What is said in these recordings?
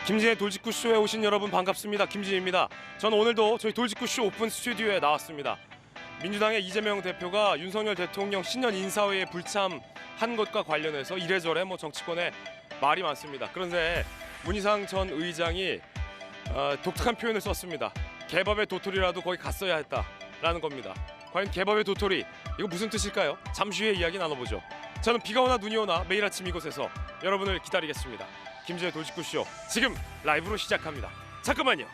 김진의 돌직구쇼에 오신 여러분 반갑습니다. 김진입니다. 저는 오늘도 저희 돌직구쇼 오픈 스튜디오에 나왔습니다. 민주당의 이재명 대표가 윤석열 대통령 신년 인사회에 불참한 것과 관련해서 이래저래 정치권에 말이 많습니다. 그런데 문희상 전 의장이 독특한 표현을 썼습니다. 개밥의 도토리라도 거기 갔어야 했다라는 겁니다. 과연 개밥의 도토리, 이거 무슨 뜻일까요? 잠시 후에 이야기 나눠보죠. 저는 비가 오나 눈이 오나 매일 아침 이곳에서 여러분을 기다리겠습니다. 김진의 돌직구쇼 지금 라이브로 시작합니다. 잠깐만요.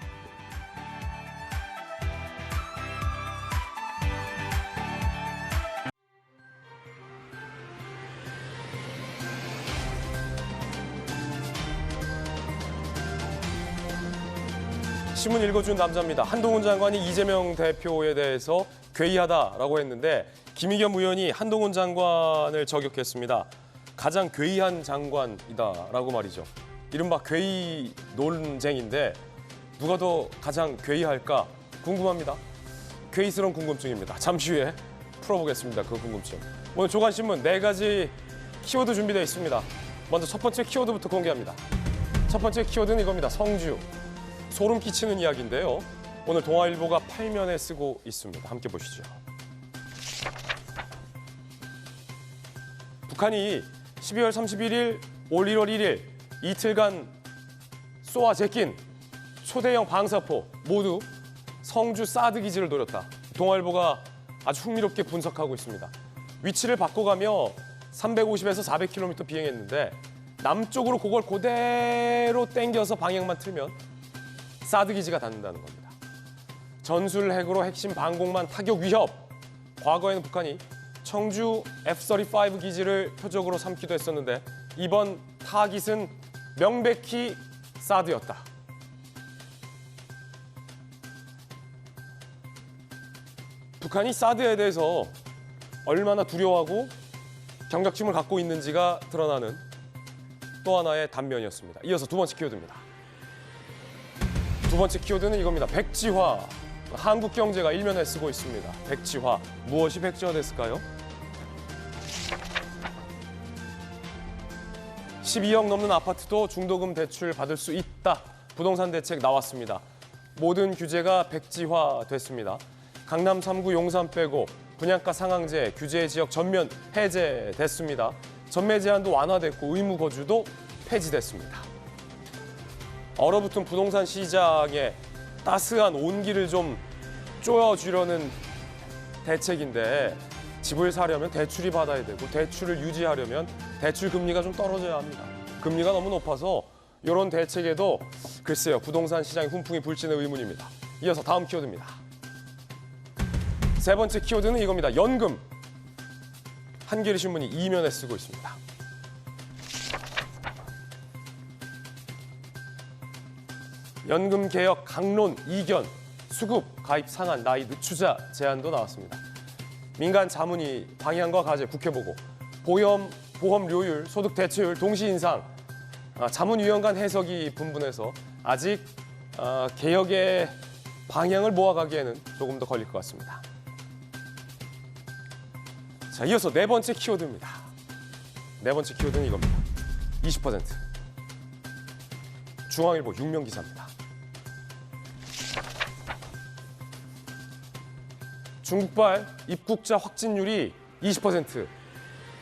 신문 읽어준 남자입니다. 한동훈 장관이 이재명 대표에 대해서 괴이하다라고 했는데 김의겸 의원이 한동훈 장관을 저격했습니다. 가장 괴이한 장관이다라고 말이죠. 이른바 괴이 논쟁인데 누가 더 가장 괴이할까 궁금합니다. 괴이스러운 궁금증입니다. 잠시 후에 풀어보겠습니다. 그 궁금증. 오늘 조간신문 4가지 키워드 준비되어 있습니다. 먼저 첫 번째 키워드부터 공개합니다. 첫 번째 키워드는 이겁니다. 성주. 소름 끼치는 이야기인데요. 오늘 동아일보가 8면에 쓰고 있습니다. 함께 보시죠. 북한이 12월 31일, 올 1월 1일 이틀간 쏘아 제낀 초대형 방사포 모두 성주 사드 기지를 노렸다. 동아일보가 아주 흥미롭게 분석하고 있습니다. 위치를 바꿔가며 350에서 400km 비행했는데 남쪽으로 그걸 그대로 땡겨서 방향만 틀면 사드 기지가 닿는다는 겁니다. 전술 핵으로 핵심 방공만 타격 위협. 과거에는 북한이 청주 F-35 기지를 표적으로 삼기도 했었는데 이번 타깃은 명백히 사드였다. 북한이 사드에 대해서 얼마나 두려워하고 경각심을 갖고 있는지가 드러나는 또 하나의 단면이었습니다. 이어서 두 번째 키워드입니다. 두 번째 키워드는 이겁니다. 백지화. 한국경제가 일면에 쓰고 있습니다. 백지화. 무엇이 백지화됐을까요? 12억 넘는 아파트도 중도금 대출 받을 수 있다. 부동산 대책 나왔습니다. 모든 규제가 백지화됐습니다. 강남 3구 용산 빼고 분양가 상한제 규제 지역 전면 해제됐습니다. 전매 제한도 완화됐고 의무 거주도 폐지됐습니다. 얼어붙은 부동산 시장에 따스한 온기를 좀 쪼여주려는 대책인데 집을 사려면 대출이 받아야 되고 대출을 유지하려면 대출 금리가 좀 떨어져야 합니다. 금리가 너무 높아서 이런 대책에도 글쎄요 부동산 시장에 훈풍이 불지는 의문입니다. 이어서 다음 키워드입니다. 세 번째 키워드는 이겁니다. 연금. 한겨레 신문이 2면에 쓰고 있습니다. 연금 개혁 강론 이견, 수급 가입 상한 나이 늦추자 제안도 나왔습니다. 민간 자문위 방향과 과제 국회 보고 보험료율, 소득 대체율 동시 인상, 자문위원 간 해석이 분분해서 아직 개혁의 방향을 모아가기에는 조금 더 걸릴 것 같습니다. 자, 이어서 네 번째 키워드입니다. 네 번째 키워드는 이겁니다. 20%. 중앙일보 6면 기사입니다. 중국발 입국자 확진율이 20%,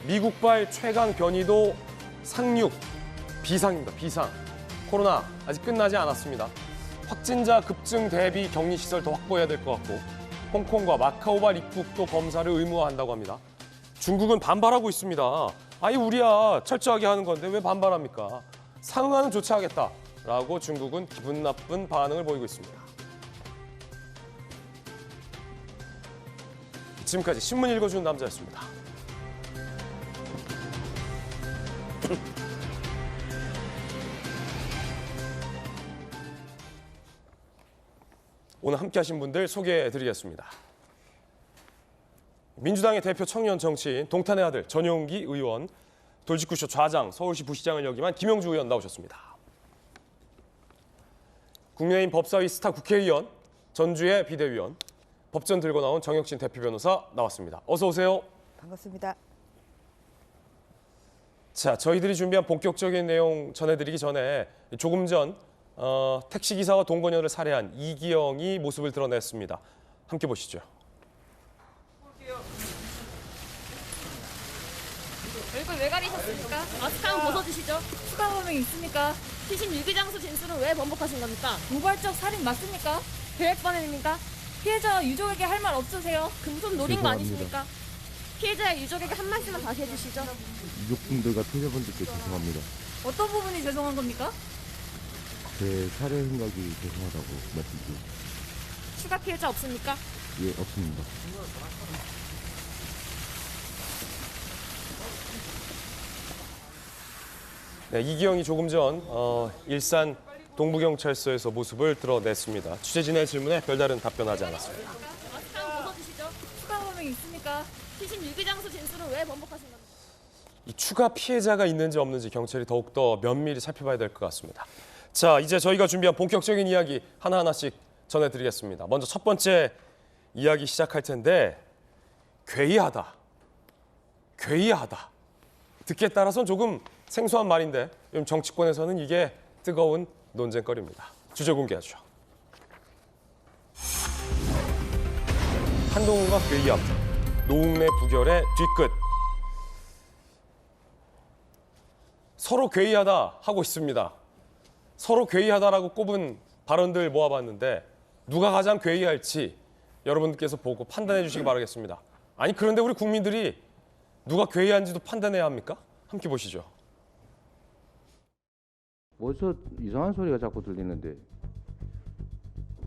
미국발 최강 변이도 상륙, 비상입니다. 비상. 코로나 아직 끝나지 않았습니다. 확진자 급증 대비 격리시설 더 확보해야 될 것 같고 홍콩과 마카오발 입국도 검사를 의무화한다고 합니다. 중국은 반발하고 있습니다. 아니 우리야 철저하게 하는 건데 왜 반발합니까? 상응하는 조치하겠다라고 중국은 기분 나쁜 반응을 보이고 있습니다. 지금까지 신문 읽어주는 남자였습니다. 오늘 함께하신 분들 소개해드리겠습니다. 민주당의 대표 청년 정치인 동탄의 아들 전용기 의원, 돌직구쇼 좌장 서울시 부시장을 역임한 김영주 의원 나오셨습니다. 국민의힘 법사위 스타 국회의원, 전주의 비대위원, 법전 들고 나온 정혁신 대표 변호사 나왔습니다. 어서 오세요. 반갑습니다. 자, 저희들이 준비한 본격적인 내용 전해드리기 전에 조금 전 택시기사와 동거녀를 살해한 이기영이 모습을 드러냈습니다. 함께 보시죠. 얼굴 왜 가리셨습니까? 마스크 한번 벗어주시죠. 추가 범행 있습니까? 피신 유기장소 진술은 왜 번복하신 겁니까? 모발적 살인 맞습니까? 계획 번행입니까? 피해자와 유족에게 할 말 없으세요? 금손 노린 거 아니십니까? 피해자의 유족에게 한 말씀만 다시 해주시죠. 유족분들과 피해자분들께 죄송합니다. 어떤 부분이 죄송한 겁니까? 제 살해 생각이 죄송하다고 말씀드립니다. 추가 피해자 없습니까? 예, 없습니다. 네, 이기영이 조금 전 일산 동부경찰서에서 모습을 드러냈습니다. 취재진의 질문에 별다른 답변하지 않았습니다. 마스크 한번 벗어주시죠. 추가 범행 있습니까? 피신 유기장소 진술은 왜 번복하신 겁니까? 이 추가 피해자가 있는지 없는지 경찰이 더욱더 면밀히 살펴봐야 될 것 같습니다. 자, 이제 저희가 준비한 본격적인 이야기 하나하나씩 전해드리겠습니다. 먼저 첫 번째 이야기 시작할 텐데 괴이하다. 괴이하다. 듣기에 따라서는 조금 생소한 말인데 요즘 정치권에서는 이게 뜨거운 논쟁거리입니다. 주제 공개하죠. 한동훈과 괴이함, 노웅래 부결의 뒤끝. 서로 괴이하다 하고 있습니다. 서로 괴이하다라고 꼽은 발언들 모아봤는데 누가 가장 괴이할지 여러분들께서 보고 판단해 주시기 바라겠습니다. 아니 그런데 우리 국민들이 누가 괴이한지도 판단해야 합니까? 함께 보시죠. 어디서 이상한 소리가 자꾸 들리는데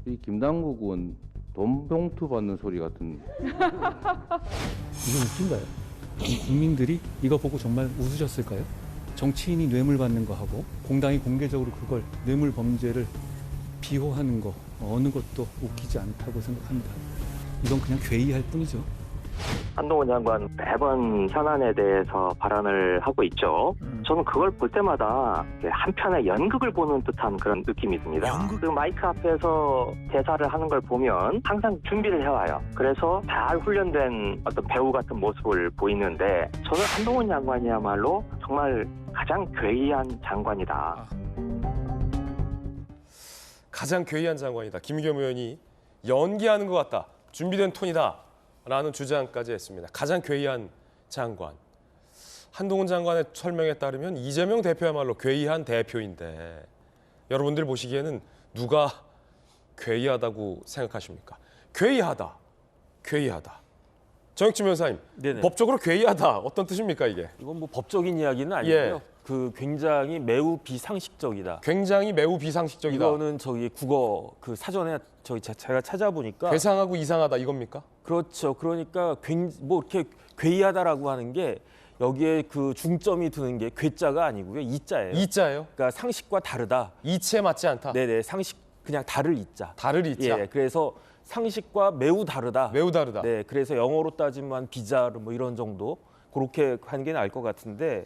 이 김남국 의원 돈 봉투 받는 소리 같은. 이건 웃긴가요? 국민들이 이거 보고 정말 웃으셨을까요? 정치인이 뇌물 받는 거 하고 공당이 공개적으로 그걸 뇌물 범죄를 비호하는 거 어느 것도 웃기지 않다고 생각합니다. 이건 그냥 괴이할 뿐이죠. 한동훈 장관 매번 현안에 대해서 발언을 하고 있죠. 저는 그걸 볼 때마다 한편의 연극을 보는 듯한 그런 느낌이 듭니다. 그 마이크 앞에서 대사를 하는 걸 보면 항상 준비를 해와요. 그래서 잘 훈련된 어떤 배우 같은 모습을 보이는데 저는 한동훈 장관이야말로 정말 가장 괴이한 장관이다. 가장 괴이한 장관이다. 김의겸 의원이 연기하는 것 같다. 준비된 톤이다. 라는 주장까지 했습니다. 가장 괴이한 장관. 한동훈 장관의 설명에 따르면 이재명 대표야말로 괴이한 대표인데 여러분들 보시기에는 누가 괴이하다고 생각하십니까? 괴이하다. 괴이하다. 정혁진 변호사님, 네네. 법적으로 괴이하다. 어떤 뜻입니까 이게? 이건 뭐 법적인 이야기는 아니고요. 예. 그 굉장히 매우 비상식적이다. 굉장히 매우 비상식적이다. 이거는 저기 국어 그 사전에 제가 찾아보니까 괴상하고 이상하다 이겁니까? 그렇죠. 그러니까 뭐 이렇게 괴이하다라고 하는 게 여기에 그 중점이 드는 게 괴자가 아니고요. 이자예요. 이자예요? 그러니까 상식과 다르다. 이치에 맞지 않다. 네네. 상식 그냥 다를 이자. 다를 이자. 예. 그래서 상식과 매우 다르다. 매우 다르다. 네. 그래서 영어로 따지면 비자르 뭐 이런 정도 그렇게 하는 게 나을 것 같은데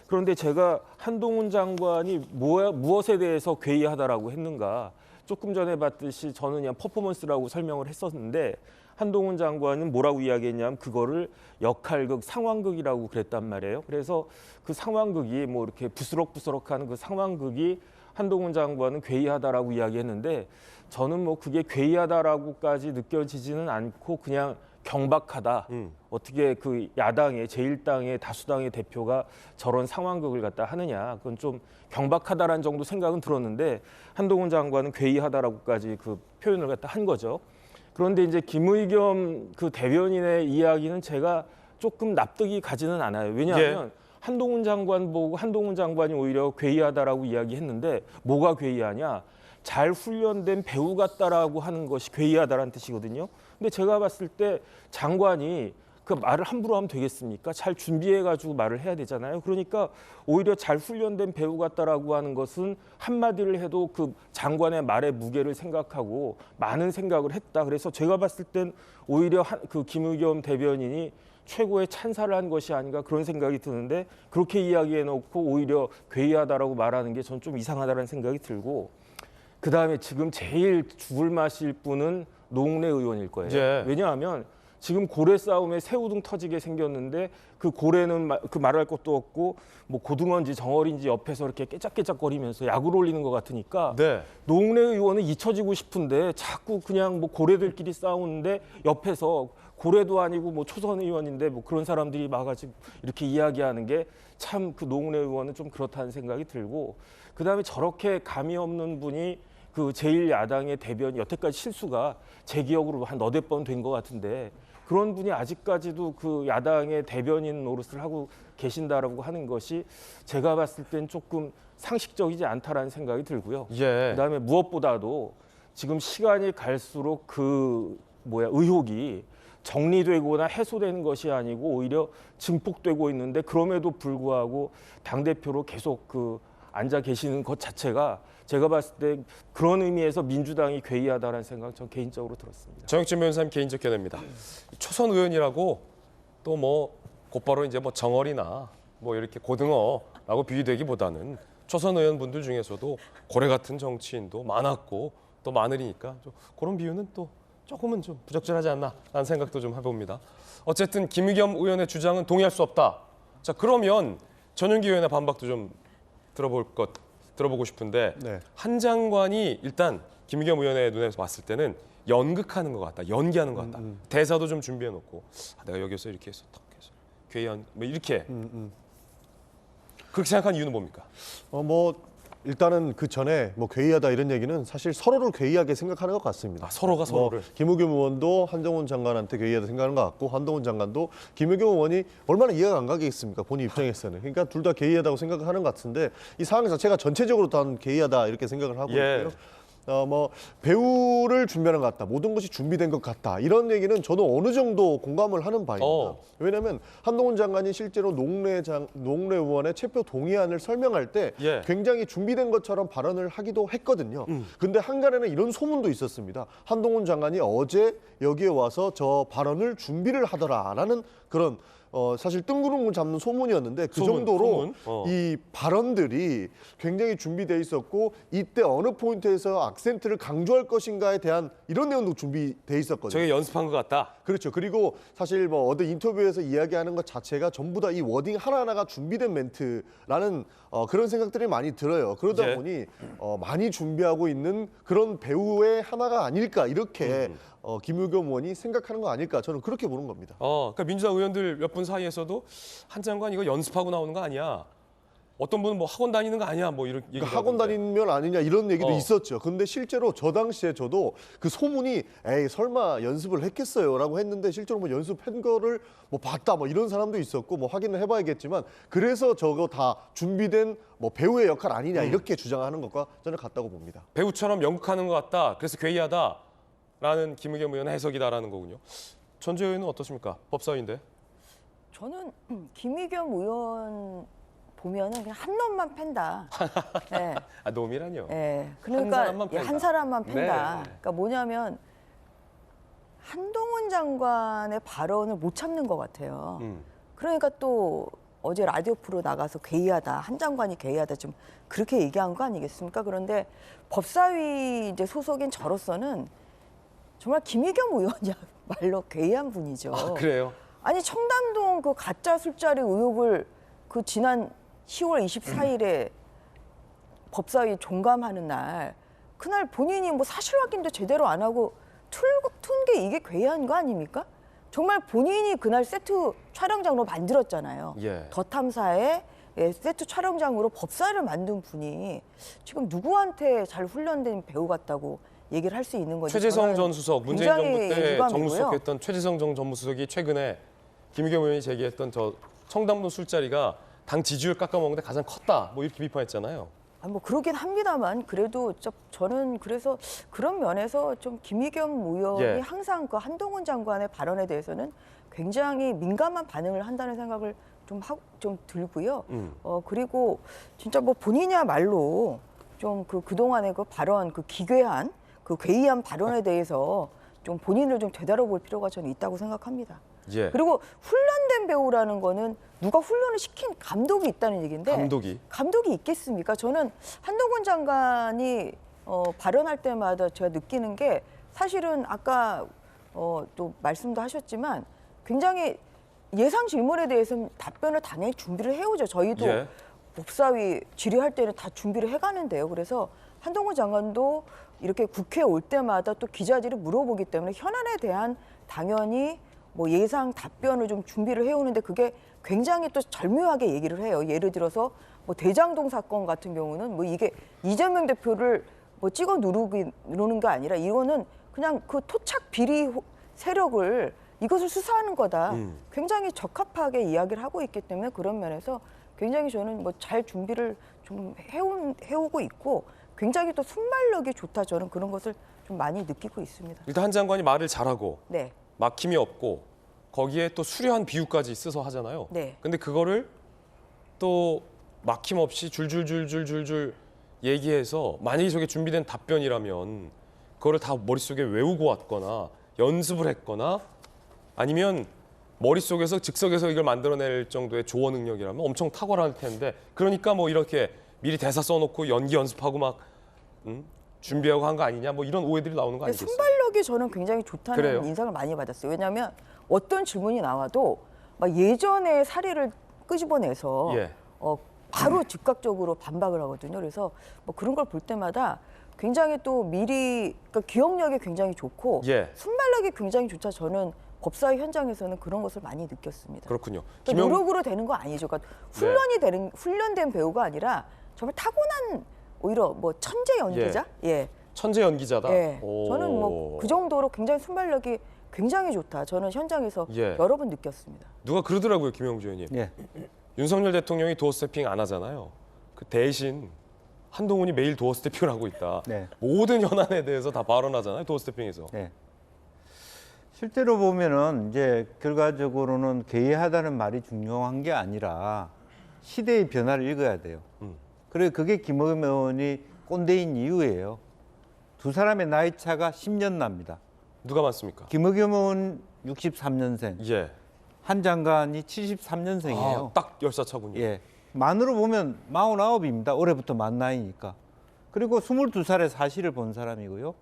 그런데 제가 한동훈 장관이 무엇에 대해서 괴이하다라고 했는가 조금 전에 봤듯이 저는 그냥 퍼포먼스라고 설명을 했었는데 한동훈 장관은 뭐라고 이야기했냐면 그거를 역할극, 상황극이라고 그랬단 말이에요. 그래서 그 상황극이 뭐 이렇게 부스럭부스럭하는 그 상황극이 한동훈 장관은 괴이하다라고 이야기했는데 저는 뭐 그게 괴이하다라고까지 느껴지지는 않고 그냥 경박하다. 어떻게 그 야당의 제1당의 다수당의 대표가 저런 상황극을 갖다 하느냐. 그건 좀 경박하다라는 정도 생각은 들었는데 한동훈 장관은 괴이하다라고까지 그 표현을 갖다 한 거죠. 그런데 이제 김의겸 그 대변인의 이야기는 제가 조금 납득이 가지는 않아요. 왜냐하면 한동훈 장관 보고 한동훈 장관이 오히려 괴이하다라고 이야기했는데 뭐가 괴이하냐. 잘 훈련된 배우 같다라고 하는 것이 괴이하다라는 뜻이거든요. 근데 제가 봤을 때 장관이 그 말을 함부로 하면 되겠습니까? 잘 준비해가지고 말을 해야 되잖아요. 그러니까 오히려 잘 훈련된 배우 같다라고 하는 것은 한마디를 해도 그 장관의 말의 무게를 생각하고 많은 생각을 했다. 그래서 제가 봤을 땐 오히려 그 김의겸 대변인이 최고의 찬사를 한 것이 아닌가 그런 생각이 드는데 그렇게 이야기해놓고 오히려 괴이하다라고 말하는 게 전 좀 이상하다는 생각이 들고 그다음에 지금 제일 죽을 맛일 분은 노웅래 의원일 거예요. 예. 왜냐하면 지금 고래 싸움에 새우등 터지게 생겼는데 그 고래는 그 말할 것도 없고 뭐 고등어인지 정어리인지 옆에서 이렇게 깨작깨작거리면서 약을 올리는 것 같으니까 네. 노웅래 의원은 잊혀지고 싶은데 자꾸 그냥 뭐 고래들끼리 싸우는데 옆에서 고래도 아니고 뭐 초선 의원인데 뭐 그런 사람들이 막아지고 이렇게 이야기하는 게 참 그 노웅래 의원은 좀 그렇다는 생각이 들고, 그다음에 저렇게 감이 없는 분이 그 제1야당의 대변, 여태까지 실수가 제 기억으로 한 너댓 번 된 것 같은데 그런 분이 아직까지도 그 야당의 대변인 노릇을 하고 계신다라고 하는 것이 제가 봤을 땐 조금 상식적이지 않다라는 생각이 들고요. 예. 그다음에 무엇보다도 지금 시간이 갈수록 의혹이 정리되거나 해소되는 것이 아니고 오히려 증폭되고 있는데, 그럼에도 불구하고 당대표로 계속 앉아 계시는 것 자체가 제가 봤을 때 그런 의미에서 민주당이 괴이하다라는 생각 전 개인적으로 들었습니다. 정혁진 변호사님 개인적 견해입니다. 초선 의원이라고 또 뭐 곧바로 이제 뭐 정어리나 뭐 이렇게 고등어라고 비유되기보다는 초선 의원분들 중에서도 고래 같은 정치인도 많았고 또 많으니까 좀 그런 비유는 또 조금은 좀 부적절하지 않나 라는 생각도 좀 해봅니다. 어쨌든 김의겸 의원의 주장은 동의할 수 없다. 자, 그러면 전용기 의원의 반박도 좀 들어보고 싶은데 네. 한 장관이 일단 김의겸 의원의 눈에서 봤을 때는 연극하는 것 같다, 연기하는 것 같다. 대사도 좀 준비해놓고 내가 여기서 이렇게 해서 탁 해서 괴연 뭐 이렇게 그렇게 생각한 이유는 뭡니까? 일단은 그 전에 괴이하다 이런 얘기는 사실 서로를 괴이하게 생각하는 것 같습니다. 서로가 서로를. 김의겸 의원도 한동훈 장관한테 괴이하다 생각하는 것 같고, 한동훈 장관도 김의겸 의원이 얼마나 이해가 안 가겠습니까? 본인 입장에서는. 그러니까 둘 다 괴이하다고 생각하는 것 같은데 이 상황 자체가 전체적으로 다 괴이하다 이렇게 생각을 하고 있고요. 배우를 준비하는 것 같다, 모든 것이 준비된 것 같다, 이런 얘기는 저도 어느 정도 공감을 하는 바입니다. 왜냐하면 한동훈 장관이 실제로 노웅래 의원의 체포 동의안을 설명할 때 굉장히 준비된 것처럼 발언을 하기도 했거든요. 근데 한간에는 이런 소문도 있었습니다. 한동훈 장관이 어제 여기에 와서 저 발언을 준비를 하더라라는 그런 사실 뜬구름을 잡는 소문이었는데 그 정도로 이 발언들이 굉장히 준비돼 있었고, 이때 어느 포인트에서 악센트를 강조할 것인가에 대한 이런 내용도 준비돼 있었거든요. 저게 연습한 것 같다. 그렇죠. 그리고 사실 어디 인터뷰에서 이야기하는 것 자체가 전부 다 이 워딩 하나하나가 준비된 멘트라는 그런 생각들이 많이 들어요. 그러다 보니 많이 준비하고 있는 그런 배우의 하나가 아닐까, 이렇게 김의겸 의원이 생각하는 거 아닐까, 저는 그렇게 보는 겁니다. 그러니까 민주당 의원들 몇 분 사이에서도 한 장관 이거 연습하고 나오는 거 아니야? 어떤 분은 뭐 학원 다니는 거 아니야? 뭐 이런 얘기. 그러니까 학원 다니면 아니냐 이런 얘기도 있었죠. 근데 실제로 저 당시에 저도 그 소문이 에이 설마 연습을 했겠어요라고 했는데 실제로 뭐 연습한 거를 뭐 봤다 뭐 이런 사람도 있었고 뭐 확인을 해봐야겠지만, 그래서 저거 다 준비된 뭐 배우의 역할 아니냐 이렇게 주장하는 것과 저는 같다고 봅니다. 배우처럼 연극하는 것 같다. 그래서 괴이하다라는 김의겸 의원의 해석이다라는 거군요. 전재 의원은 어떻습니까? 법사위인데. 저는 김의겸 의원 보면은 그냥 한 놈만 팬다. 네. 놈이라뇨. 네. 그러니까 한 사람만 팬다. 네. 그러니까 뭐냐면 한동훈 장관의 발언을 못 참는 것 같아요. 그러니까 또 어제 라디오 프로 나가서 괴이하다, 한 장관이 괴이하다 좀 그렇게 얘기한 거 아니겠습니까? 그런데 법사위 이제 소속인 저로서는 정말 김의겸 의원이야말로 괴이한 분이죠. 그래요? 아니 청담동 그 가짜 술자리 의혹을 그 지난 10월 24일에 법사위 종감하는 날, 그날 본인이 뭐 사실 확인도 제대로 안 하고 툰 게 이게 괴이한 거 아닙니까? 정말 본인이 그날 세트 촬영장으로 만들었잖아요. 더 탐사의 세트 촬영장으로 법사위를 만든 분이 지금 누구한테 잘 훈련된 배우 같다고 얘기를 할 수 있는 거죠. 최재성 전 수석, 문재인 정부 때 유감이고요. 정무수석했던 최재성 전 전무수석이 최근에 김의겸 의원이 제기했던 저 청담동 술자리가 당 지지율 깎아먹는데 가장 컸다, 뭐 이렇게 비판했잖아요. 뭐 그러긴 합니다만 그래도 저는 그래서 그런 면에서 좀 김의겸 의원이 항상 그 한동훈 장관의 발언에 대해서는 굉장히 민감한 반응을 한다는 생각을 좀 들고요. 그리고 진짜 뭐 본인이야말로 좀 그동안의 그 발언, 그 기괴한 그 괴이한 발언에 대해서 좀 본인을 좀 되돌아볼 필요가 저는 있다고 생각합니다. 그리고 훈련된 배우라는 거는 누가 훈련을 시킨 감독이 있다는 얘기인데 감독이 있겠습니까? 저는 한동훈 장관이 발언할 때마다 제가 느끼는 게 사실은 아까 또 말씀도 하셨지만 굉장히 예상 질문에 대해서는 답변을 당연히 준비를 해오죠. 저희도 예. 법사위 질의할 때는 다 준비를 해가는데요. 그래서 한동훈 장관도 이렇게 국회에 올 때마다 또 기자들이 물어보기 때문에 현안에 대한 당연히 뭐 예상 답변을 좀 준비를 해오는데 그게 굉장히 또 절묘하게 얘기를 해요. 예를 들어서 뭐 대장동 사건 같은 경우는 뭐 이게 이재명 대표를 뭐 찍어 누르는 게 아니라 이거는 그냥 그 토착 비리 세력을 이것을 수사하는 거다. 굉장히 적합하게 이야기를 하고 있기 때문에 그런 면에서 굉장히 저는 뭐 잘 준비를 좀 해오고 있고 굉장히 또 순발력이 좋다. 저는 그런 것을 좀 많이 느끼고 있습니다. 일단 한 장관이 말을 잘하고 네. 막힘이 없고 거기에 또 수려한 비유까지 써서 하잖아요. 네. 근데 그거를 또 막힘 없이 줄줄줄줄줄줄 얘기해서 만약에 저게 준비된 답변이라면 그거를 다 머릿속에 외우고 왔거나 연습을 했거나 아니면 머릿속에서 즉석에서 이걸 만들어낼 정도의 조어 능력이라면 엄청 탁월할 텐데 그러니까 뭐 이렇게 미리 대사 써놓고 연기 연습하고 막 준비하고 한 거 아니냐 뭐 이런 오해들이 나오는 거 아니겠어요? 순발력이 저는 굉장히 좋다는 그래요? 인상을 많이 받았어요. 왜냐하면 어떤 질문이 나와도 막 예전의 사례를 끄집어내서 예. 바로 즉각적으로 반박을 하거든요. 그래서 뭐 그런 걸 볼 때마다 굉장히 또 미리 그러니까 기억력이 굉장히 좋고 예. 순발력이 굉장히 좋다. 저는 법사위 현장에서는 그런 것을 많이 느꼈습니다. 그렇군요. 그러니까 노력으로 되는 거 아니죠. 그러니까 훈련된 배우가 아니라 정말 타고난 오히려 뭐 천재 연기자? 예. 천재 연기자다. 예. 오. 저는 뭐 그 정도로 굉장히 순발력이 굉장히 좋다. 저는 현장에서 예. 여러 번 느꼈습니다. 누가 그러더라고요, 김영주 의원님. 예. 윤석열 대통령이 도어 스태핑 안 하잖아요. 그 대신 한동훈이 매일 도어 스태핑을 하고 있다. 네. 모든 현안에 대해서 다 발언하잖아요, 도어 스태핑에서. 네. 실제로 보면은 이제 결과적으로는 개의하다는 말이 중요한 게 아니라 시대의 변화를 읽어야 돼요. 그리고 그게 김의겸 의원이 꼰대인 이유예요. 두 사람의 나이 차가 10년 납니다. 누가 많습니까? 김의겸 의원 63년생, 예. 한 장관이 73년생이에요. 아, 딱 열사차군요. 예. 만으로 보면 49입니다. 올해부터 만 나이니까. 그리고 22살의 사실을 본 사람이고요.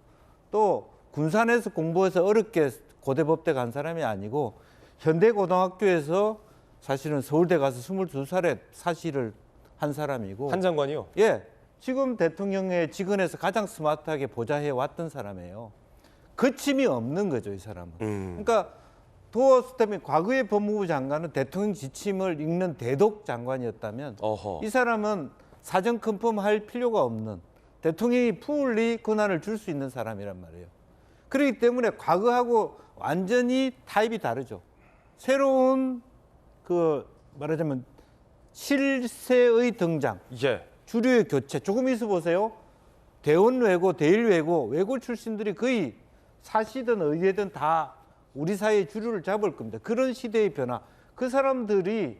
또 군산에서 공부해서 어렵게 고대법대 간 사람이 아니고 현대고등학교에서 사실은 서울대 가서 22살에 사실을 한 사람이고. 한 장관이요? 예. 지금 대통령의 직원에서 가장 스마트하게 보좌해 왔던 사람이에요. 거침이 없는 거죠, 이 사람은. 그러니까 도어 스태핑 과거의 법무부 장관은 대통령 지침을 읽는 대독 장관이었다면 어허. 이 사람은 사전 컨펌할 필요가 없는 대통령이 풀리 권한을 줄 수 있는 사람이란 말이에요. 그렇기 때문에 과거하고 완전히 타입이 다르죠. 새로운 그 말하자면 실세의 등장, 예. 주류의 교체. 조금 있어 보세요. 대원 외고, 대일 외고, 외고 출신들이 거의 사시든 의회든 다 우리 사회의 주류를 잡을 겁니다. 그런 시대의 변화. 그 사람들이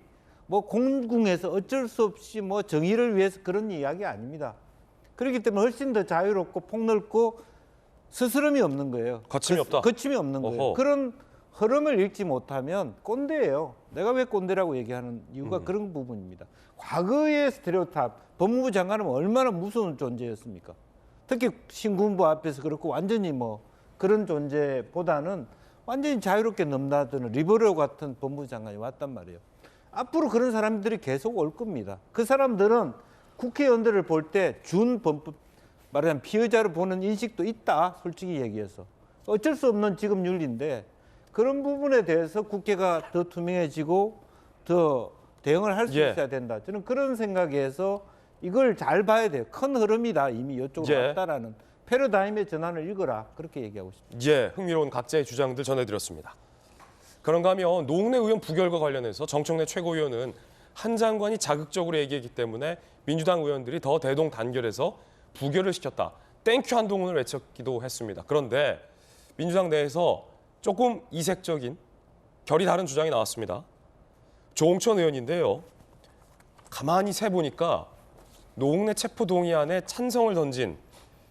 뭐 공궁에서 어쩔 수 없이 뭐 정의를 위해서 그런 이야기 아닙니다. 그렇기 때문에 훨씬 더 자유롭고 폭넓고 스스럼이 없는 거예요. 거침이 없다. 거침이 없는 거예요. 어허. 그런 흐름을 읽지 못하면 꼰대예요. 내가 왜 꼰대라고 얘기하는 이유가 그런 부분입니다. 과거의 스테레오타입, 법무부 장관은 얼마나 무서운 존재였습니까? 특히 신군부 앞에서 그렇고 완전히 뭐 그런 존재보다는 완전히 자유롭게 넘나드는 리버럴 같은 법무부 장관이 왔단 말이에요. 앞으로 그런 사람들이 계속 올 겁니다. 그 사람들은 국회의원들을 볼 때 준범법 말하자면 피의자를 보는 인식도 있다. 솔직히 얘기해서. 어쩔 수 없는 지금 윤리인데 그런 부분에 대해서 국회가 더 투명해지고 더 대응을 할 수 예. 있어야 된다. 저는 그런 생각에서 이걸 잘 봐야 돼요. 큰 흐름이다. 이미 이쪽으로 예. 왔다라는 패러다임의 전환을 읽어라. 그렇게 얘기하고 싶습니다. 예, 흥미로운 각자의 주장들 전해드렸습니다. 그런가 하면 노웅래 의원 부결과 관련해서 정청래 최고위원은 한 장관이 자극적으로 얘기했기 때문에 민주당 의원들이 더 대동단결해서 부결을 시켰다. 땡큐 한동훈을 외쳤기도 했습니다. 그런데 민주당 내에서 조금 이색적인 결이 다른 주장이 나왔습니다. 조홍천 의원인데요. 가만히 세보니까 노웅래 체포동의안에 찬성을 던진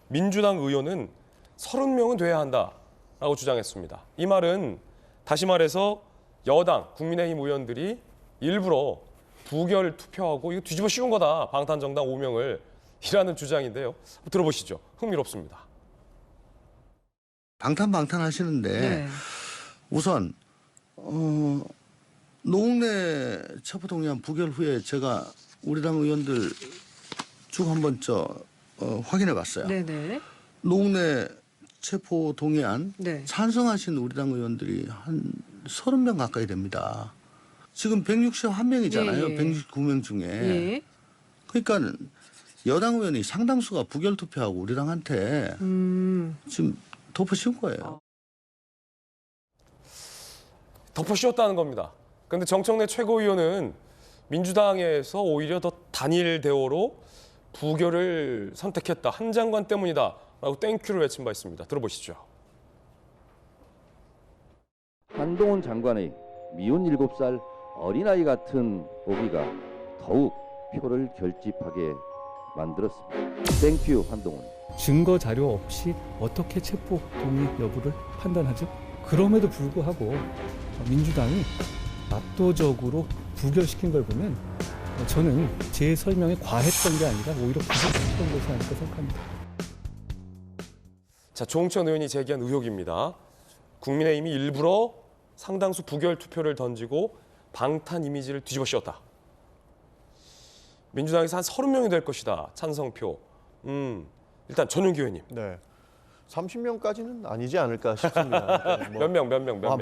민주당 의원은 30명은 돼야 한다라고 주장했습니다. 이 말은 다시 말해서 여당 국민의힘 의원들이 일부러 부결 투표하고 이거 뒤집어 씌운 거다. 방탄정당 5명을 이라는 주장인데요. 들어보시죠. 흥미롭습니다. 방탄하시는데 네. 우선 노웅래 체포동의안 부결 후에 제가 우리 당 의원들 쭉 한번 확인해봤어요. 네네. 노웅래 체포동의안 네. 찬성하신 우리 당 의원들이 한 30명 가까이 됩니다. 지금 161명이잖아요. 예, 예. 169명 중에. 예. 그러니까 여당 의원이 상당수가 부결 투표하고 우리 당한테 지금 덮어씌운 거예요. 덮어씌웠다는 겁니다. 그런데 정청래 최고위원은 민주당에서 오히려 더 단일 대오로 부결을 선택했다. 한 장관 때문이다. 라고 땡큐를 외친 바 있습니다. 들어보시죠. 한동훈 장관의 미운 7살 어린아이 같은 보기가 더욱 표를 결집하게 만들었습니다. 땡큐 한동훈. 증거 자료 없이 어떻게 체포 동의 여부를 판단하죠? 그럼에도 불구하고 민주당이 압도적으로 부결시킨 걸 보면 저는 제 설명에 과했던 게 아니라 오히려 부족했던 것이 아닐까 생각합니다. 자, 조홍천 의원이 제기한 의혹입니다. 국민의힘이 일부러 상당수 부결 투표를 던지고 방탄 이미지를 뒤집어 씌웠다. 민주당에서 한 30명이 될 것이다. 찬성표. 일단 전용기 의원님. 네. 30명까지는 아니지 않을까 싶습니다. 몇 명?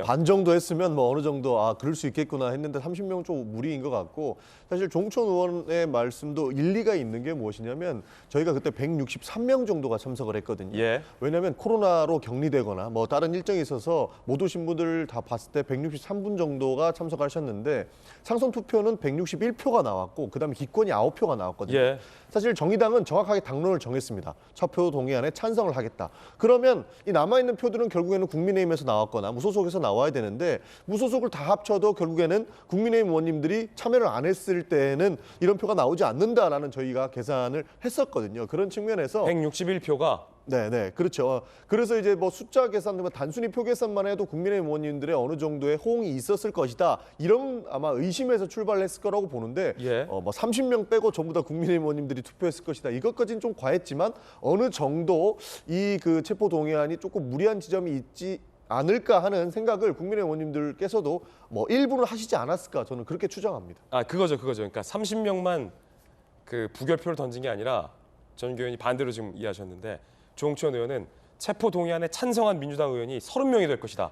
반 정도 했으면 뭐 어느 정도 그럴 수 있겠구나 했는데 30명은 좀 무리인 것 같고 사실 종천 의원의 말씀도 일리가 있는 게 무엇이냐면 저희가 그때 163명 정도가 참석을 했거든요. 예. 왜냐하면 코로나로 격리되거나 뭐 다른 일정이 있어서 못 오신 분들 다 봤을 때 163분 정도가 참석하셨는데 상선 투표는 161표가 나왔고 그다음에 기권이 9표가 나왔거든요. 예. 사실 정의당은 정확하게 당론을 정했습니다. 첫 표 동의안에 찬성을 하겠다. 그러면 이 남아있는 표들은 결국에는 국민의힘에서 나왔거나 무소속에서 나와야 되는데 무소속을 다 합쳐도 결국에는 국민의힘 의원님들이 참여를 안 했을 때는 이런 표가 나오지 않는다라는 저희가 계산을 했었거든요. 그런 측면에서 161표가 네, 그렇죠. 그래서 이제 뭐 숫자 계산, 단순히 표 계산만 해도 국민의힘 의원님들의 어느 정도의 호응이 있었을 것이다. 이런 아마 의심에서 출발했을 거라고 보는데, 예. 뭐 30명 빼고 전부 다 국민의힘 의원님들이 투표했을 것이다. 이것까지는 좀 과했지만 어느 정도 이 그 체포 동의안이 조금 무리한 지점이 있지 않을까 하는 생각을 국민의힘 의원님들께서도 뭐 일부는 하시지 않았을까 저는 그렇게 추정합니다. 그거죠. 그러니까 30명만 그 부결표를 던진 게 아니라 전용기 의원이 반대로 지금 이해하셨는데. 조홍천 의원은 체포 동의안에 찬성한 민주당 의원이 30명이 될 것이다.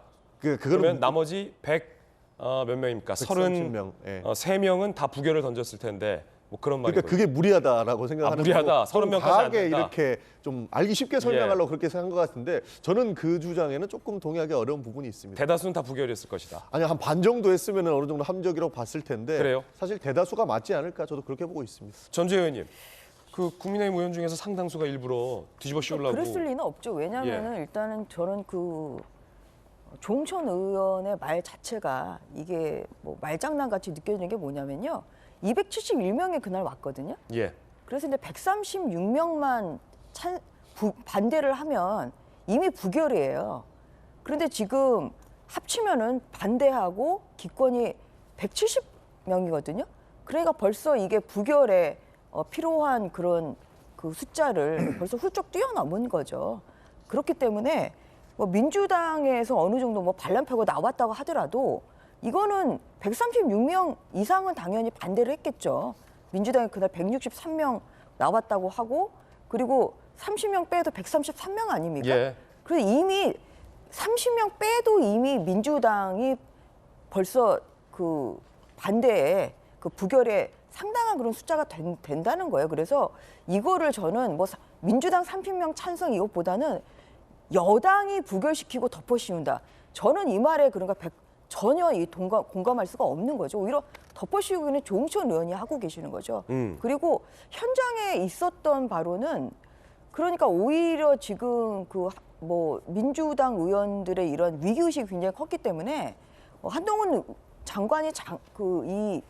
그러면 나머지 100몇 명입니까? 130명. 3명은 다 부결을 던졌을 텐데 뭐 그런 말이. 그러니까 그게 무리하다라고 생각하는 무리하다. 30명까지 안 된다. 이렇게 좀 알기 쉽게 설명하려고 그렇게 생각한 것 같은데 저는 그 주장에는 조금 동의하기 어려운 부분이 있습니다. 대다수는 다 부결했을 것이다. 아니 한 반 정도 했으면 어느 정도 합리적이라고 봤을 텐데 그래요? 사실 대다수가 맞지 않을까 저도 그렇게 보고 있습니다. 전주혜 의원님. 그 국민의힘 의원 중에서 상당수가 일부러 뒤집어 씌우려고. 그랬을 리는 없죠. 왜냐하면은 일단은 저는 그 조홍천 의원의 말 자체가 이게 뭐 말장난 같이 느껴지는 게 뭐냐면요. 271명이 그날 왔거든요. 예. 그래서 근데 136명만 반대를 하면 이미 부결이에요. 그런데 지금 합치면은 반대하고 기권이 170명이거든요. 그러니까 벌써 이게 부결에 필요한 그런 그 숫자를 벌써 훌쩍 뛰어넘은 거죠. 그렇기 때문에 뭐 민주당에서 어느 정도 뭐 반란표가 나왔다고 하더라도 이거는 136명 이상은 당연히 반대를 했겠죠. 민주당이 그날 163명 나왔다고 하고 그리고 30명 빼도 133명 아닙니까? 예. 그래서 이미 30명 빼도 이미 민주당이 벌써 그 반대에 그 부결에 상당한 그런 숫자가 된다는 거예요. 그래서 이거를 저는 뭐 민주당 30명 찬성 이것보다는 여당이 부결시키고 덮어씌운다. 저는 이 말에 그런가 전혀 공감할 수가 없는 거죠. 오히려 덮어씌우기는 조홍천 의원이 하고 계시는 거죠. 그리고 현장에 있었던 바로는 그러니까 오히려 지금 그 뭐 민주당 의원들의 이런 위기의식이 굉장히 컸기 때문에 한동훈 장관이 이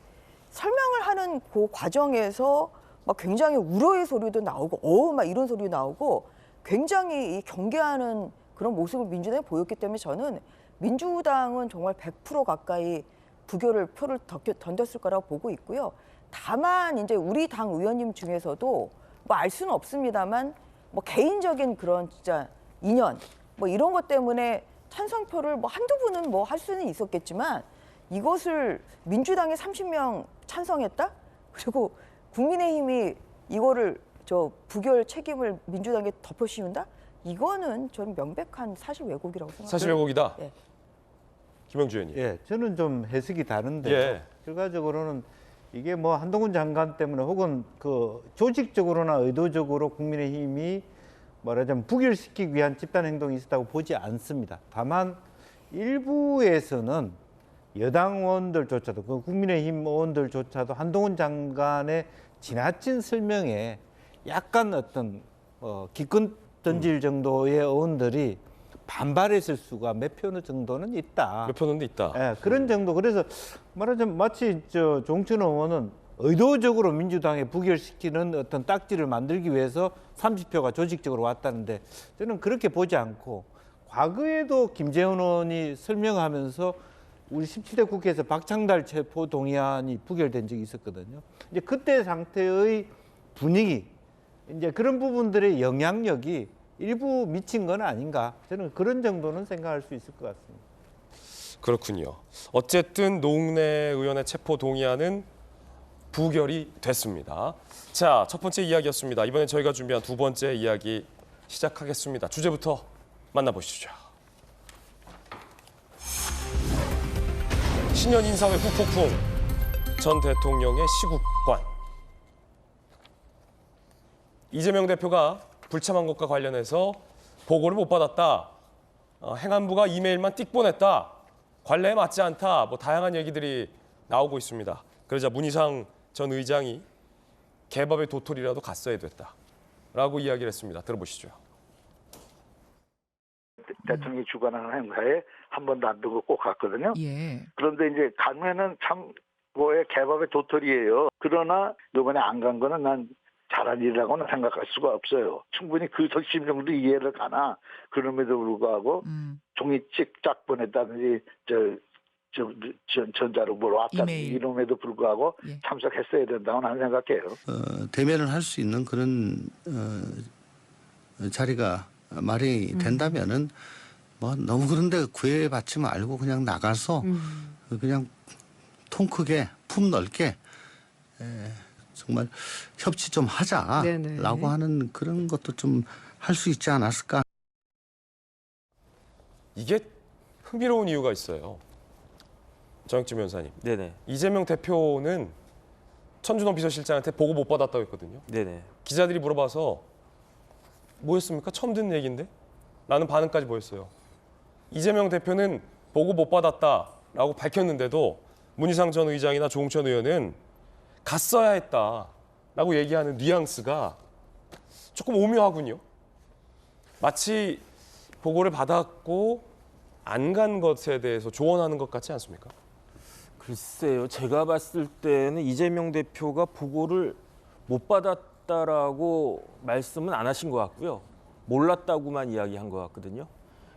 설명을 하는 그 과정에서 막 굉장히 우려의 소리도 나오고 막 이런 소리도 나오고 굉장히 경계하는 그런 모습을 민주당이 보였기 때문에 저는 민주당은 정말 100% 가까이 부결을 표를 던졌을 거라고 보고 있고요. 다만 이제 우리 당 의원님 중에서도 뭐 알 수는 없습니다만 뭐 개인적인 그런 진짜 인연 뭐 이런 것 때문에 찬성표를 뭐 한두 분은 뭐 할 수는 있었겠지만 이것을 민주당에 30명 찬성했다? 그리고 국민의힘이 이거를 부결 책임을 민주당에 덮어 씌운다? 이거는 저는 명백한 사실 왜곡이라고 생각합니다. 사실 왜곡이다. 예. 김영주 의원님. 예, 저는 좀 해석이 다른데요. 예. 결과적으로는 이게 뭐 한동훈 장관 때문에 혹은 그 조직적으로나 의도적으로 국민의힘이 말하자면 부결시키기 위한 집단 행동이 있었다고 보지 않습니다. 다만 일부에서는 여당 의원들조차도 그 국민의힘 의원들조차도 한동훈 장관의 지나친 설명에 약간 어떤 기권 던질 정도의 의원들이 반발했을 수가 몇 표 정도는 있다. 몇 표는 있다. 예, 그런 정도. 그래서 말하자면 마치 종천 의원은 의도적으로 민주당에 부결시키는 어떤 딱지를 만들기 위해서 30표가 조직적으로 왔다는데 저는 그렇게 보지 않고 과거에도 김재원 의원이 설명하면서 우리 17대 국회에서 박창달 체포 동의안이 부결된 적이 있었거든요. 이제 그때 상태의 분위기, 이제 그런 부분들의 영향력이 일부 미친 건 아닌가. 저는 그런 정도는 생각할 수 있을 것 같습니다. 그렇군요. 어쨌든 노웅래 의원의 체포 동의안은 부결이 됐습니다. 자, 첫 번째 이야기였습니다. 이번엔 저희가 준비한 두 번째 이야기 시작하겠습니다. 주제부터 만나보시죠. 신년 인사회 후폭풍, 전 대통령의 시국관. 이재명 대표가 불참한 것과 관련해서 보고를 못 받았다. 행안부가 이메일만 띡 보냈다. 관례에 맞지 않다. 뭐 다양한 얘기들이 나오고 있습니다. 그러자 문희상 전 의장이 개밥의 도토리라도 갔어야 됐다. 라고 이야기를 했습니다. 들어보시죠. 대통령이 주관하는 행사에 한 번도 안 두고 꼭 갔거든요. 예. 그런데 이제 가면은 참 뭐의 개밥의 도토리예요. 그러나 이번에 안 간 거는 난 잘한 일이라고는 생각할 수가 없어요. 충분히 그 심정도 이해를 가나 그럼에도 불구하고 종이 찍짝 보냈다든지 전자로 뭘 왔다든지 이름에도 불구하고 예. 참석했어야 된다고 나는 생각해요. 대면을 할 수 있는 그런 자리가 마련이 된다면은 뭐 너무 그런데 구애받지 말고 그냥 나가서 그냥 통 크게 품 넓게 정말 협치 좀 하자라고 네네. 하는 그런 것도 좀 할 수 있지 않았을까. 이게 흥미로운 이유가 있어요. 정혁진 변호사님. 네네. 이재명 대표는 천준호 비서실장한테 보고 못 받았다고 했거든요. 네네. 기자들이 물어봐서 뭐였습니까? 처음 듣는 얘기인데? 라는 반응까지 보였어요. 이재명 대표는 보고 못 받았다라고 밝혔는데도 문희상 전 의장이나 조홍천 의원은 갔어야 했다라고 얘기하는 뉘앙스가 조금 오묘하군요. 마치 보고를 받았고 안 간 것에 대해서 조언하는 것 같지 않습니까? 글쎄요. 제가 봤을 때는 이재명 대표가 보고를 못 받았다라고 말씀은 안 하신 것 같고요. 몰랐다고만 이야기한 것 같거든요.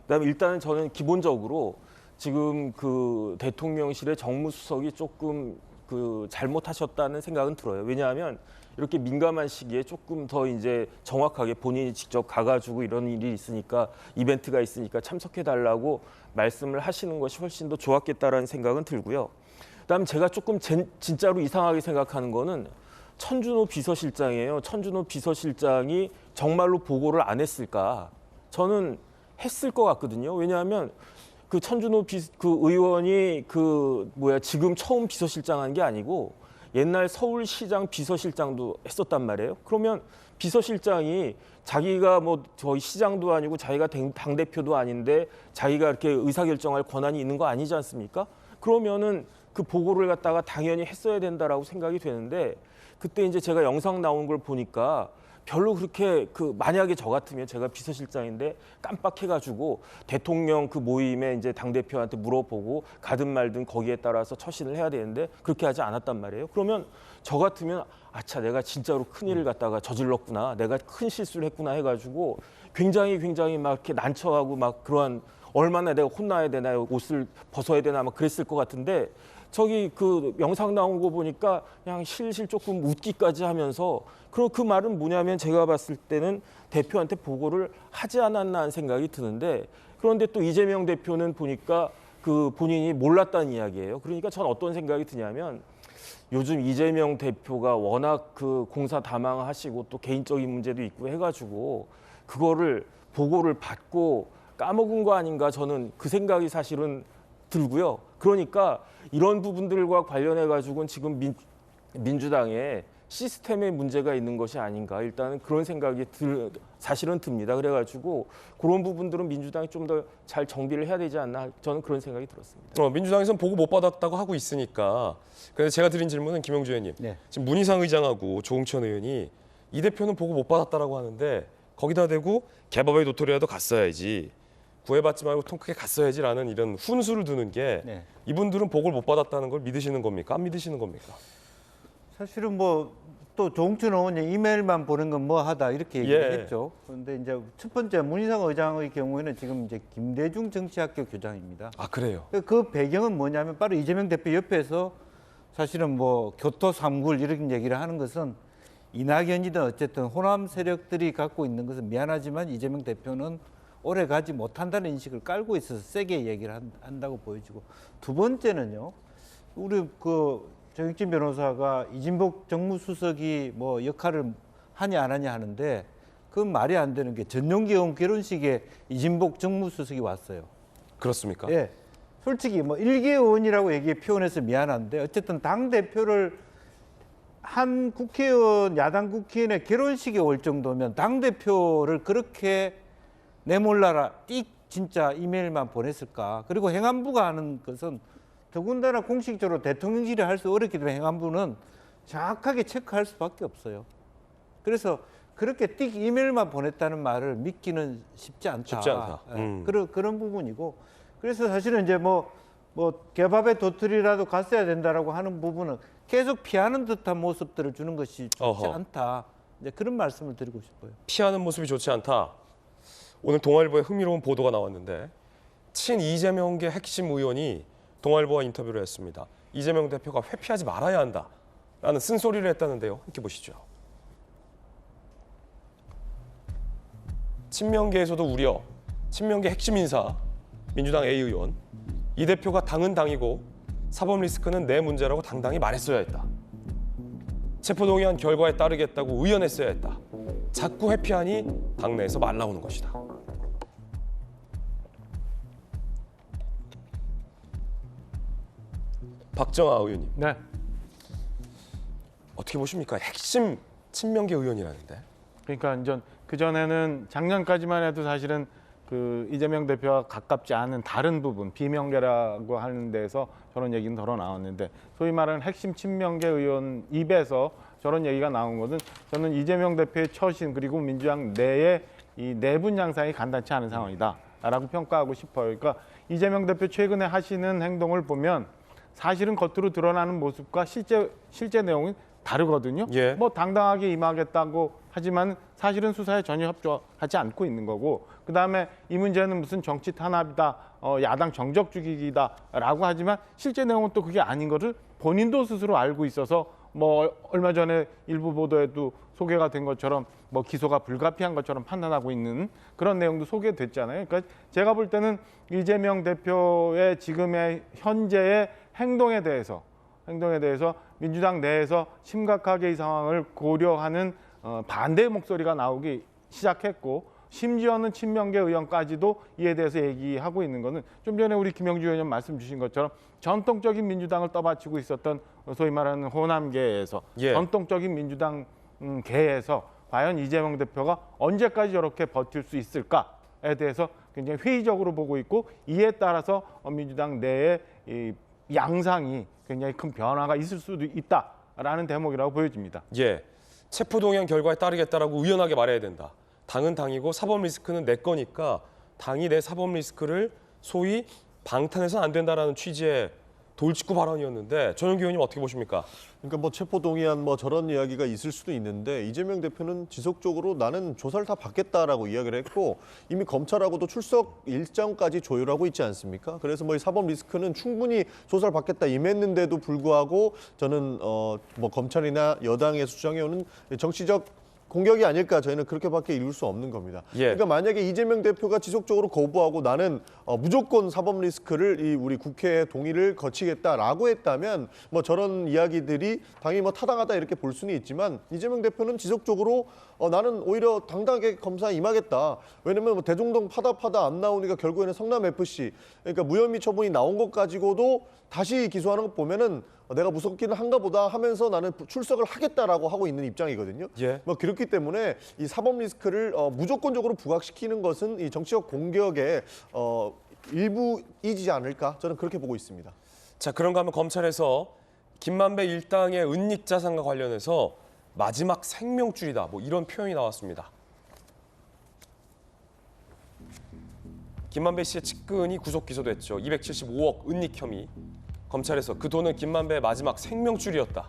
그다음에 일단은 저는 기본적으로 지금 그 대통령실의 정무수석이 조금 그 잘못하셨다는 생각은 들어요. 왜냐하면 이렇게 민감한 시기에 조금 더 이제 정확하게 본인이 직접 가가지고 이런 일이 있으니까 이벤트가 있으니까 참석해달라고 말씀을 하시는 것이 훨씬 더 좋았겠다라는 생각은 들고요. 그다음 제가 조금 진짜로 이상하게 생각하는 거는 천준호 비서실장이에요. 천준호 비서실장이 정말로 보고를 안 했을까? 저는 했을 것 같거든요. 왜냐하면 그 천준호 그 의원이 지금 처음 비서실장 한 게 아니고 옛날 서울시장 비서실장도 했었단 말이에요. 그러면 비서실장이 자기가 뭐 저희 시장도 아니고 자기가 당대표도 아닌데 자기가 이렇게 의사결정할 권한이 있는 거 아니지 않습니까? 그러면은 그 보고를 갖다가 당연히 했어야 된다라고 생각이 되는데 그때 이제 제가 영상 나온 걸 보니까 별로 그렇게 만약에 저 같으면 제가 비서실장인데 깜빡해가지고 대통령 그 모임에 이제 당대표한테 물어보고 가든 말든 거기에 따라서 처신을 해야 되는데 그렇게 하지 않았단 말이에요. 그러면 저 같으면 아차 내가 진짜로 큰일을 갖다가 저질렀구나. 내가 큰 실수를 했구나 해가지고 굉장히 막 이렇게 난처하고 막 그러한 얼마나 내가 혼나야 되나 옷을 벗어야 되나 막 그랬을 것 같은데 저기 그 영상 나온 거 보니까 그냥 실실 조금 웃기까지 하면서 그럼 그 말은 뭐냐면 제가 봤을 때는 대표한테 보고를 하지 않았나 하는 생각이 드는데 그런데 또 이재명 대표는 보니까 그 본인이 몰랐다는 이야기예요. 그러니까 전 어떤 생각이 드냐면 요즘 이재명 대표가 워낙 그 공사 다망하시고 또 개인적인 문제도 있고 해가지고 그거를 보고를 받고 까먹은 거 아닌가 저는 그 생각이 사실은 들고요. 그러니까 이런 부분들과 관련해 가지고는 지금 민주당에 시스템에 문제가 있는 것이 아닌가 일단은 그런 생각이 사실은 듭니다. 그래가지고 그런 부분들은 민주당이 좀 더 잘 정비를 해야 되지 않나 저는 그런 생각이 들었습니다. 민주당에서는 보고 못 받았다고 하고 있으니까. 그래서 제가 드린 질문은 김영주 의원님. 네. 지금 문희상 의장하고 조응천 의원이 이 대표는 보고 못 받았다라고 하는데 거기다 대고 개법의 도토리라도 갔어야지. 구애받지 말고 통 크게 갔어야지라는 이런 훈수를 두는 게 네. 이분들은 보고를 못 받았다는 걸 믿으시는 겁니까? 안 믿으시는 겁니까? 사실은 뭐 또 조홍천 의원이 이메일만 보낸 건 뭐 하다 이렇게 얘기를 했죠. 그런데 이제 첫 번째 문희상 의장의 경우에는 지금 이제 김대중 정치학교 교장입니다. 아 그래요? 그 배경은 뭐냐면 바로 이재명 대표 옆에서 사실은 뭐 교토 3굴 이런 얘기를 하는 것은 이낙연이든 어쨌든 호남 세력들이 갖고 있는 것은 미안하지만 이재명 대표는 오래 가지 못한다는 인식을 깔고 있어서 세게 얘기를 한다고 보여지고 두 번째는요. 우리 그 정익진 변호사가 이진복 정무수석이 뭐 역할을 하냐 안 하냐 하는데 그건 말이 안 되는 게 전용기 의원 결혼식에 이진복 정무수석이 왔어요. 그렇습니까? 예. 솔직히 뭐 일개 의원이라고 얘기해 표현해서 미안한데 어쨌든 당 대표를 한 국회의원 야당 국회의원의 결혼식에 올 정도면 당 대표를 그렇게 내몰라라 띡 진짜 이메일만 보냈을까? 그리고 행안부가 하는 것은 더군다나 공식적으로 대통령실이 할 수 어렵기 때문에 행안부는 정확하게 체크할 수밖에 없어요. 그래서 그렇게 띡 이메일만 보냈다는 말을 믿기는 쉽지 않다. 쉽지 않다. 그런 부분이고 그래서 사실은 이제 뭐 개밥의 도토리라도 갔어야 된다라고 하는 부분은 계속 피하는 듯한 모습들을 주는 것이 좋지 않다. 이제 그런 말씀을 드리고 싶어요. 피하는 모습이 좋지 않다. 오늘 동아일보에 흥미로운 보도가 나왔는데 친 이재명계 핵심 의원이 동아일보와 인터뷰를 했습니다. 이재명 대표가 회피하지 말아야 한다라는 쓴소리를 했다는데요. 함께 보시죠. 친명계에서도 우려, 친명계 핵심 인사, 민주당 A 의원, 이 대표가 당은 당이고 사법 리스크는 내 문제라고 당당히 말했어야 했다. 체포동의안 결과에 따르겠다고 의연했어야 했다. 자꾸 회피하니 당내에서 말 나오는 것이다. 박정아 의원님. 네. 어떻게 보십니까? 핵심 친명계 의원이라는데. 그러니까 이제 그 전에는 작년까지만 해도 사실은 그 이재명 대표와 가깝지 않은 다른 부분 비명계라고 하는 데서 저런 얘기는 덜어 나왔는데 소위 말하는 핵심 친명계 의원 입에서 저런 얘기가 나온 것은 저는 이재명 대표의 처신 그리고 민주당 내의 이 내분 양상이 간단치 않은 상황이다라고 평가하고 싶어요. 그러니까 이재명 대표 최근에 하시는 행동을 보면 사실은 겉으로 드러나는 모습과 실제 내용이 다르거든요. 예. 뭐 당당하게 임하겠다고 하지만 사실은 수사에 전혀 협조하지 않고 있는 거고 그다음에 이 문제는 무슨 정치 탄압이다, 야당 정적 죽이기다라고 하지만 실제 내용은 또 그게 아닌 것을 본인도 스스로 알고 있어서 뭐 얼마 전에 일부 보도에도 소개가 된 것처럼 뭐 기소가 불가피한 것처럼 판단하고 있는 그런 내용도 소개됐잖아요. 그러니까 제가 볼 때는 이재명 대표의 지금의 현재의 행동에 대해서 민주당 내에서 심각하게 이 상황을 고려하는 반대의 목소리가 나오기 시작했고 심지어는 친명계 의원까지도 이에 대해서 얘기하고 있는 것은 좀 전에 우리 김영주 의원님 말씀 주신 것처럼 전통적인 민주당을 떠받치고 있었던 소위 말하는 호남계에서 전통적인 민주당 계에서 과연 이재명 대표가 언제까지 저렇게 버틸 수 있을까에 대해서 굉장히 회의적으로 보고 있고 이에 따라서 민주당 내의 이 양상이 굉장히 큰 변화가 있을 수도 있다라는 대목이라고 보여집니다. 예, 체포동의안 결과에 따르겠다라고 의연하게 말해야 된다. 당은 당이고 사법 리스크는 내 거니까 당이 내 사법 리스크를 소위 방탄해서는 안 된다라는 취지의 돌직구 발언이었는데 전용기 의원님 어떻게 보십니까? 그러니까 뭐 체포동의안 뭐 저런 이야기가 있을 수도 있는데 이재명 대표는 지속적으로 나는 조사를 다 받겠다라고 이야기를 했고 이미 검찰하고도 출석 일정까지 조율하고 있지 않습니까? 그래서 뭐 이 사법 리스크는 충분히 조사를 받겠다 임했는데도 불구하고 저는 뭐 검찰이나 여당에서 주장해오는 정치적 공격이 아닐까 저희는 그렇게밖에 이룰 수 없는 겁니다. 그러니까 만약에 이재명 대표가 지속적으로 거부하고 나는 무조건 사법 리스크를 이 우리 국회의 동의를 거치겠다라고 했다면 뭐 저런 이야기들이 당연히 뭐 타당하다 이렇게 볼 수는 있지만 이재명 대표는 지속적으로 나는 오히려 당당하게 검사에 임하겠다. 왜냐면 뭐 대종동 파다 안 나오니까 결국에는 성남 FC 그러니까 무혐의 처분이 나온 것 가지고도 다시 기소하는 것 보면은 내가 무섭기는 한가 보다 하면서 나는 출석을 하겠다라고 하고 있는 입장이거든요. 뭐 그렇기 때문에 이 사법 리스크를 무조건적으로 부각시키는 것은 이 정치적 공격의 일부이지 않을까 저는 그렇게 보고 있습니다. 자, 그런가 하면 검찰에서 김만배 일당의 은닉 자산과 관련해서 마지막 생명줄이다. 뭐 이런 표현이 나왔습니다. 김만배 씨의 측근이 구속 기소됐죠. 275억 은닉 혐의. 검찰에서 그 돈은 김만배의 마지막 생명줄이었다.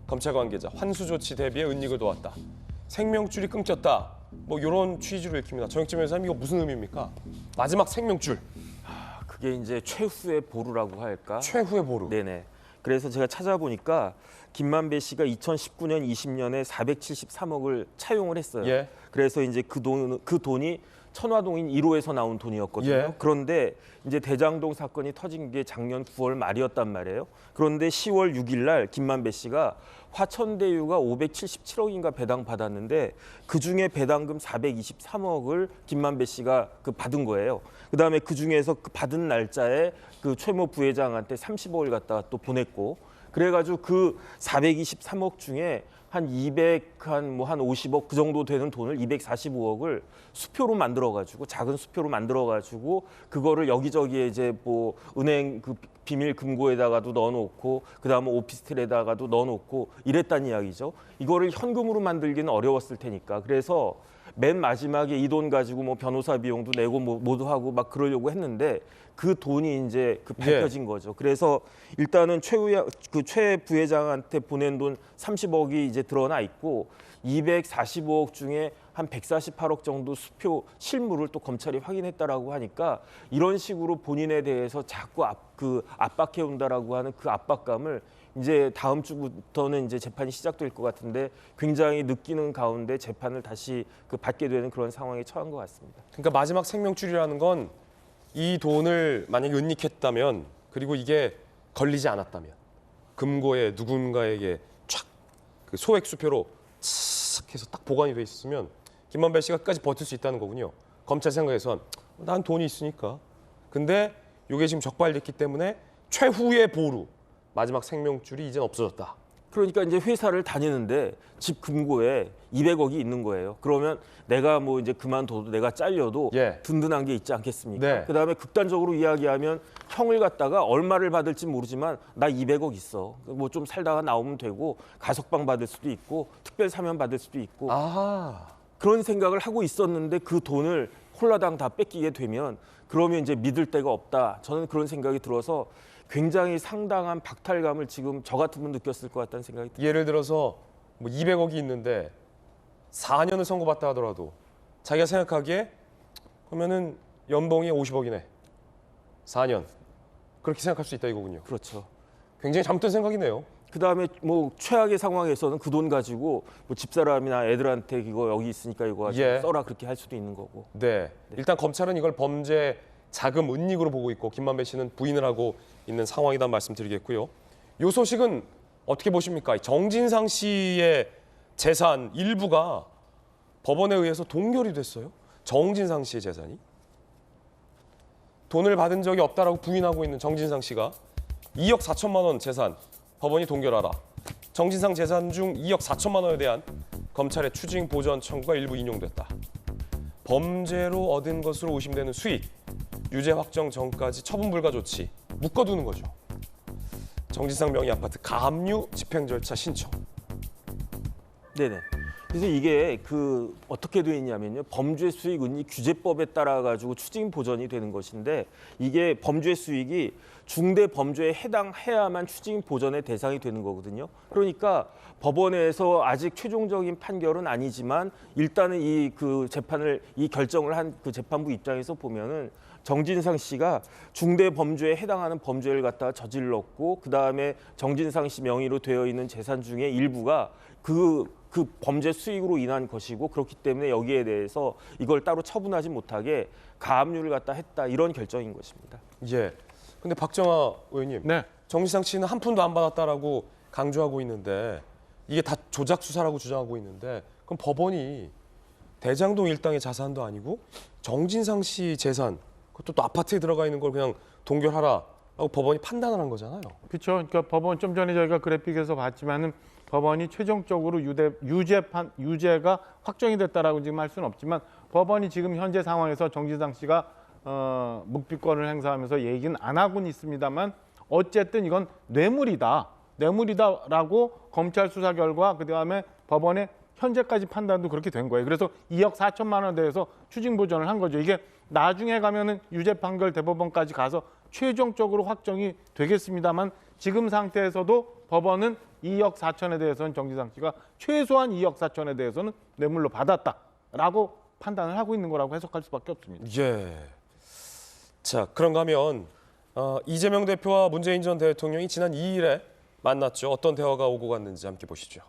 검찰 관계자 환수 조치 대비해 은닉을 도왔다. 생명줄이 끊겼다. 뭐 이런 취지로 읽힙니다. 정혁진 변호사님 이거 무슨 의미입니까? 마지막 생명줄. 그게 이제 최후의 보루라고 할까? 최후의 보루. 네네. 그래서 제가 찾아보니까 김만배 씨가 2019년, 20년에 473억을 차용을 했어요. 그래서 이제 그 돈이 천화동인 1호에서 나온 돈이었거든요. 그런데 이제 대장동 사건이 터진 게 작년 9월 말이었단 말이에요. 그런데 10월 6일 날 김만배 씨가 화천대유가 577억인가 배당 받았는데 그중에 배당금 423억을 김만배 씨가 받은 거예요. 그다음에 그중에서 그 받은 날짜에 그 최모 부회장한테 30억을 갖다가 또 보냈고 그래가지고 그 423억 중에 한 50억 그 정도 되는 돈을 245억을 수표로 만들어가지고 작은 수표로 만들어가지고 그거를 여기저기에 이제 뭐 은행 그 비밀 금고에다가도 넣어놓고 그다음에 오피스텔에다가도 넣어놓고 이랬다는 이야기죠. 이거를 현금으로 만들기는 어려웠을 테니까 그래서 맨 마지막에 이 돈 가지고 뭐 변호사 비용도 내고 뭐 모두 하고 막 그러려고 했는데 그 돈이 이제 밝혀진 거죠. 그래서 일단은 최 부회장한테 보낸 돈 30억이 이제 드러나 있고 245억 중에 한 148억 정도 수표 실물을 또 검찰이 확인했다라고 하니까 이런 식으로 본인에 대해서 자꾸 압박해 온다라고 하는 그 압박감을 이제 다음 주부터는 이제 재판이 시작될 것 같은데 굉장히 느끼는 가운데 재판을 다시 받게 되는 그런 상황에 처한 것 같습니다. 그러니까 마지막 생명줄이라는 건 이 돈을 만약에 은닉했다면 그리고 이게 걸리지 않았다면 금고에 누군가에게 촥 그 소액 수표로 착 해서 딱 보관이 돼 있으면 김만배 씨가 끝까지 버틸 수 있다는 거군요. 검찰 생각에선 난 돈이 있으니까. 근데 이게 지금 적발됐기 때문에 최후의 보루, 마지막 생명줄이 이젠 없어졌다. 그러니까 이제 회사를 다니는데 집 금고에 200억이 있는 거예요. 그러면 내가 뭐 이제 그만둬도 내가 잘려도 든든한 게 있지 않겠습니까? 그다음에 극단적으로 이야기하면 형을 갖다가 얼마를 받을지 모르지만 나 200억 있어. 뭐 좀 살다가 나오면 되고 가석방 받을 수도 있고 특별 사면 받을 수도 있고 그런 생각을 하고 있었는데 그 돈을 홀라당 다 뺏기게 되면 그러면 이제 믿을 데가 없다. 저는 그런 생각이 들어서 굉장히 상당한 박탈감을 지금 저 같으면 느꼈을 것 같다는 생각이 듭니다. 예를 들어서 뭐 200억이 있는데 4년을 선고받다 하더라도 자기가 생각하기에 그러면은 연봉이 50억이네. 4년. 그렇게 생각할 수 있다 이거군요. 그렇죠. 굉장히 잘못된 생각이네요. 그다음에 뭐 최악의 상황에서는 그 돈 가지고 뭐 집사람이나 애들한테 이거 여기 있으니까 이거 가지고 써라 그렇게 할 수도 있는 거고. 일단 검찰은 이걸 범죄 자금 은닉으로 보고 있고 김만배 씨는 부인을 하고 있는 상황이란 말씀드리겠고요. 이 소식은 어떻게 보십니까? 정진상 씨의 재산 일부가 법원에 의해서 동결이 됐어요. 정진상 씨의 재산이. 돈을 받은 적이 없다라고 부인하고 있는 정진상 씨가 2억 4천만 원 재산 법원이 동결하라. 정진상 재산 중 2억 4천만 원에 대한 검찰의 추징 보전 청구가 일부 인용됐다. 범죄로 얻은 것으로 의심되는 수익, 유죄 확정 전까지 처분 불가 조치, 묶어두는 거죠. 정진상 명의 아파트 가압류 집행 절차 신청. 네네. 그래서 이게 어떻게 되어 있냐면요. 범죄 수익 은닉 규제법에 따라 가지고 추징 보전이 되는 것인데 이게 범죄 수익이 중대 범죄에 해당해야만 추징 보전의 대상이 되는 거거든요. 그러니까 법원에서 아직 최종적인 판결은 아니지만 일단은 이 결정을 한 그 재판부 입장에서 보면은 정진상 씨가 중대 범죄에 해당하는 범죄를 갖다가 저질렀고 그다음에 정진상 씨 명의로 되어 있는 재산 중에 일부가 그 범죄 수익으로 인한 것이고 그렇기 때문에 여기에 대해서 이걸 따로 처분하지 못하게 가압류를 갖다 했다 이런 결정인 것입니다. 예. 근데 박정아 의원님, 네. 정진상 씨는 한 푼도 안 받았다라고 강조하고 있는데 이게 다 조작 수사라고 주장하고 있는데 그럼 법원이 대장동 일당의 자산도 아니고 정진상 씨 재산 그것도 또 아파트에 들어가 있는 걸 그냥 동결하라라고 법원이 판단을 한 거잖아요. 그렇죠. 그러니까 법원 좀 전에 저희가 그래픽에서 봤지만은 법원이 최종적으로 유죄가 확정이 됐다라고 지금 할 수는 없지만 법원이 지금 현재 상황에서 정진상 씨가 묵비권을 행사하면서 얘기는 안 하고는 있습니다만 어쨌든 이건 뇌물이다라고 검찰 수사 결과 그다음에 법원의 현재까지 판단도 그렇게 된 거예요. 그래서 2억 4천만 원에 대해서 추징 보전을 한 거죠. 이게 나중에 가면은 유죄 판결 대법원까지 가서 최종적으로 확정이 되겠습니다만 지금 상태에서도 법원은 2억 4천에 대해서는 정진상 씨가 최소한 2억 4천에 대해서는 뇌물로 받았다라고 판단을 하고 있는 거라고 해석할 수밖에 없습니다. 예. 자, 그런가 하면 이재명 대표와 문재인 전 대통령이 지난 2일에 만났죠. 어떤 대화가 오고 갔는지 함께 보시죠.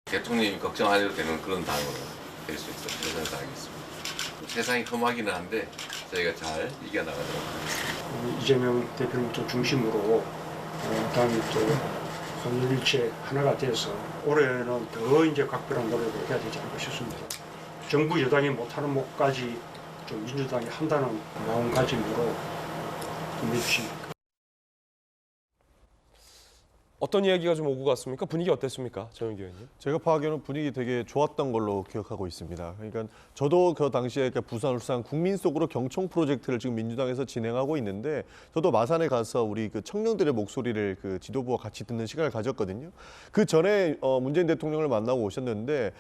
대통령이 걱정 안 해도 되는 그런 당으로 될 수 있도록 최선을 다하겠습니다. 세상이 험하기는 한데 저희가 잘 이겨나가도록 하겠습니다. 이재명 대표를 또 중심으로 당이 또 혼일일체 하나가 돼서 올해는 더 이제 각별한 노력을 해야 되지 않을까 싶습니다. 정부 여당이 못하는 몫까지 좀 민주당이 한다는 마음가짐으로 힘내주십니까? 어떤 이야기가 좀 오고 갔습니까? 분위기 어땠습니까? 정영기 의원님. 제가 파악에는 분위기 되게 좋았던 걸로 기억하고 있습니다. 그러니까 저도 그 당시에 부산, 울산 국민 속으로 경청 프로젝트를 지금 민주당에서 진행하고 있는데 저도 마산에 가서 우리 청년들의 목소리를 지도부와 같이 듣는 시간을 가졌거든요. 그 전에 문재인 대통령을 만나고 오셨는데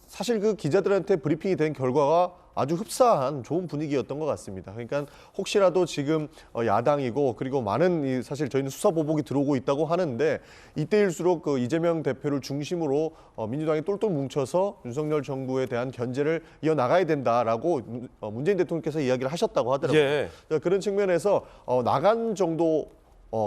사실 기자들한테 브리핑이 된 결과가 아주 흡사한 좋은 분위기였던 것 같습니다. 그러니까 혹시라도 지금 야당이고 그리고 많은 사실 저희는 수사 보복이 들어오고 있다고 하는데 이때일수록 이재명 대표를 중심으로 민주당이 똘똘 뭉쳐서 윤석열 정부에 대한 견제를 이어나가야 된다라고 문재인 대통령께서 이야기를 하셨다고 하더라고요. 예. 그런 측면에서 나간 정도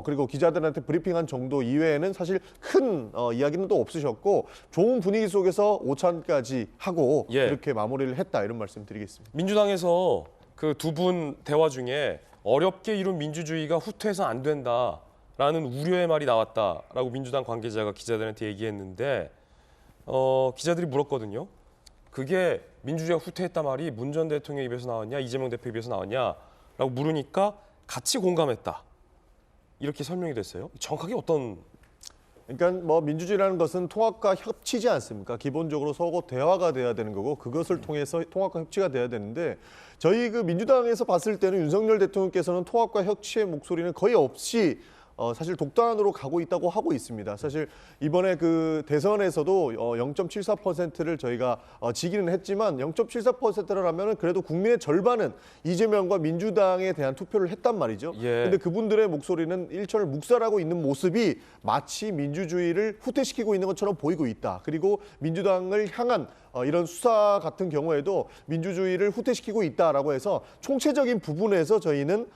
그리고 기자들한테 브리핑한 정도 이외에는 사실 큰 이야기는 또 없으셨고 좋은 분위기 속에서 오찬까지 하고 이렇게 마무리를 했다 이런 말씀 드리겠습니다. 민주당에서 그 두 분 대화 중에 어렵게 이룬 민주주의가 후퇴해서 안 된다라는 우려의 말이 나왔다라고 민주당 관계자가 기자들한테 얘기했는데 기자들이 물었거든요. 그게 민주주의가 후퇴했다 말이 문 전 대통령 입에서 나왔냐 이재명 대표 입에서 나왔냐라고 물으니까 같이 공감했다. 이렇게 설명이 됐어요. 정확하게 어떤? 그러니까 민주주의라는 것은 통합과 협치지 않습니까? 기본적으로 서로 대화가 돼야 되는 거고 그것을 통해서 통합과 협치가 돼야 되는데 저희 민주당에서 봤을 때는 윤석열 대통령께서는 통합과 협치의 목소리는 거의 없이 사실 독단으로 가고 있다고 하고 있습니다. 사실 이번에 대선에서도 0.74%를 저희가 지기는 했지만 0.74%라면 그래도 국민의 절반은 이재명과 민주당에 대한 투표를 했단 말이죠. 그런데 그분들의 목소리는 일천을 묵살하고 있는 모습이 마치 민주주의를 후퇴시키고 있는 것처럼 보이고 있다. 그리고 민주당을 향한 이런 수사 같은 경우에도 민주주의를 후퇴시키고 있다라고 해서 총체적인 부분에서 저희는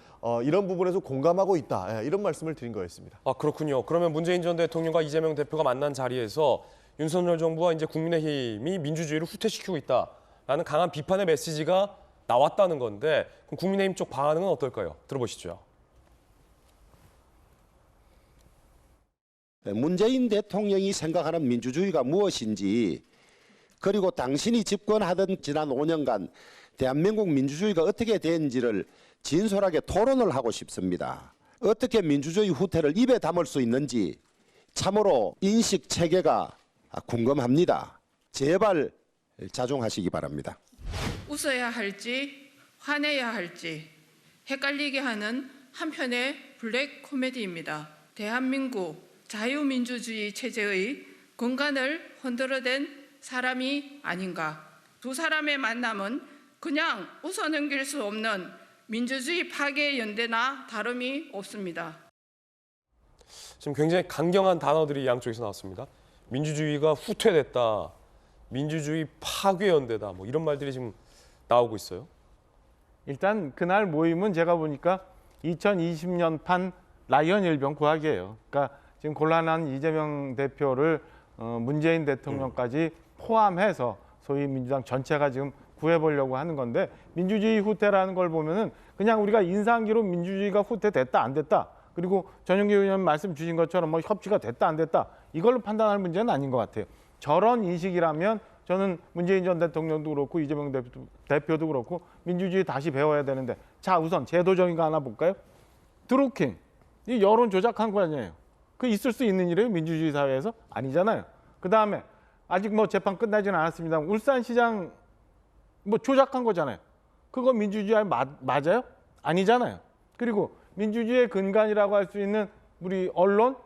이런 부분에서 공감하고 있다. 이런 말씀을 드린 거였습니다. 아, 그렇군요. 그러면 문재인 전 대통령과 이재명 대표가 만난 자리에서 윤석열 정부와 이제 국민의힘이 민주주의를 후퇴시키고 있다라는 강한 비판의 메시지가 나왔다는 건데 그럼 국민의힘 쪽 반응은 어떨까요? 들어보시죠. 문재인 대통령이 생각하는 민주주의가 무엇인지 그리고 당신이 집권하던 지난 5년간 대한민국 민주주의가 어떻게 된지를 진솔하게 토론을 하고 싶습니다. 어떻게 민주주의 후퇴를 입에 담을 수 있는지 참으로 인식 체계가 궁금합니다. 제발 자중하시기 바랍니다. 웃어야 할지 화내야 할지 헷갈리게 하는 한편의 블랙 코미디입니다. 대한민국 자유민주주의 체제의 건강을 흔들어댄 사람이 아닌가. 두 사람의 만남은 그냥 웃어넘길 수 없는 민주주의 파괴 연대나 다름이 없습니다. 지금 굉장히 강경한 단어들이 양쪽에서 나왔습니다. 민주주의가 후퇴됐다, 민주주의 파괴연대다, 뭐 이런 말들이 지금 나오고 있어요. 일단 그날 모임은 제가 보니까 2020년판 라이언 일병 구하기예요. 그러니까 지금 곤란한 이재명 대표를 문재인 대통령까지 포함해서 소위 민주당 전체가 지금 구해보려고 하는 건데, 민주주의 후퇴라는 걸 보면은 그냥 우리가 인상기로 민주주의가 후퇴됐다 안 됐다, 그리고 전용기 의원 말씀 주신 것처럼 뭐 협치가 됐다 안 됐다, 이걸로 판단할 문제는 아닌 것 같아요. 저런 인식이라면 저는 문재인 전 대통령도 그렇고 이재명 대표도 그렇고 민주주의 다시 배워야 되는데, 자 우선 제도적인 거 하나 볼까요? 드루킹, 이 여론 조작한 거 아니에요. 그 있을 수 있는 일이에요, 민주주의 사회에서? 아니잖아요. 그 다음에 아직 뭐 재판 끝나지는 않았습니다. 울산시장 뭐 조작한 거잖아요. 그거 민주주의 맞아요? 아니잖아요. 그리고 민주주의의 근간이라고 할 수 있는 우리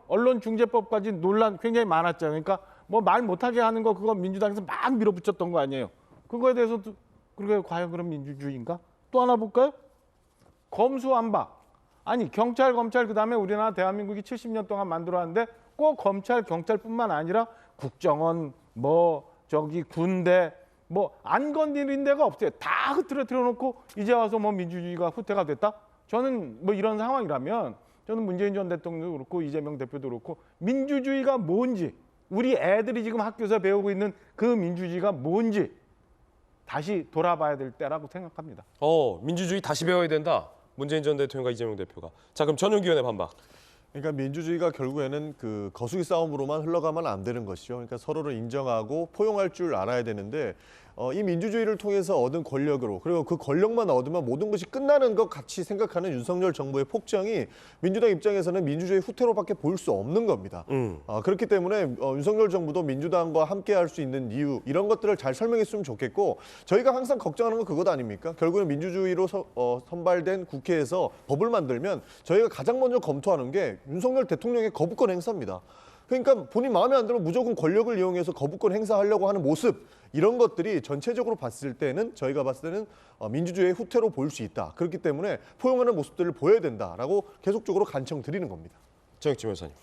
언론중재법까지 논란 굉장히 많았죠. 그러니까 뭐 말 못하게 하는 거, 그거 민주당에서 막 밀어붙였던 거 아니에요. 그거에 대해서도 그게 과연 그런 민주주의인가? 또 하나 볼까요? 검수완박. 아니 경찰, 검찰, 그다음에 우리나라 대한민국이 70년 동안 만들어왔는데 꼭 검찰, 경찰뿐만 아니라 국정원, 뭐 저기 군대, 뭐 안 건드린 데가 없어요. 다 흐트러뜨려 놓고 이제 와서 뭐 민주주의가 후퇴가 됐다? 저는 뭐 이런 상황이라면 저는 문재인 전 대통령도 그렇고 이재명 대표도 그렇고 민주주의가 뭔지, 우리 애들이 지금 학교에서 배우고 있는 그 민주주의가 뭔지 다시 돌아봐야 될 때라고 생각합니다. 민주주의 다시 배워야 된다. 문재인 전 대통령과 이재명 대표가. 자, 그럼 전용기 의원의 반박. 그러니까 민주주의가 결국에는 그 거수기 싸움으로만 흘러가면 안 되는 것이죠. 그러니까 서로를 인정하고 포용할 줄 알아야 되는데, 이 민주주의를 통해서 얻은 권력으로, 그리고 그 권력만 얻으면 모든 것이 끝나는 것 같이 생각하는 윤석열 정부의 폭정이 민주당 입장에서는 민주주의 후퇴로밖에 볼 수 없는 겁니다. 그렇기 때문에 윤석열 정부도 민주당과 함께할 수 있는 이유, 이런 것들을 잘 설명했으면 좋겠고, 저희가 항상 걱정하는 건 그것 아닙니까? 결국은 민주주의로 선발된 국회에서 법을 만들면 저희가 가장 먼저 검토하는 게 윤석열 대통령의 거부권 행사입니다. 그러니까 본인 마음에 안 들면 무조건 권력을 이용해서 거부권 행사하려고 하는 모습, 이런 것들이 전체적으로 봤을 때는 저희가 봤을 때는 민주주의의 후퇴로 볼 수 있다. 그렇기 때문에 포용하는 모습들을 보여야 된다라고 계속적으로 간청 드리는 겁니다. 정익진 변호사님.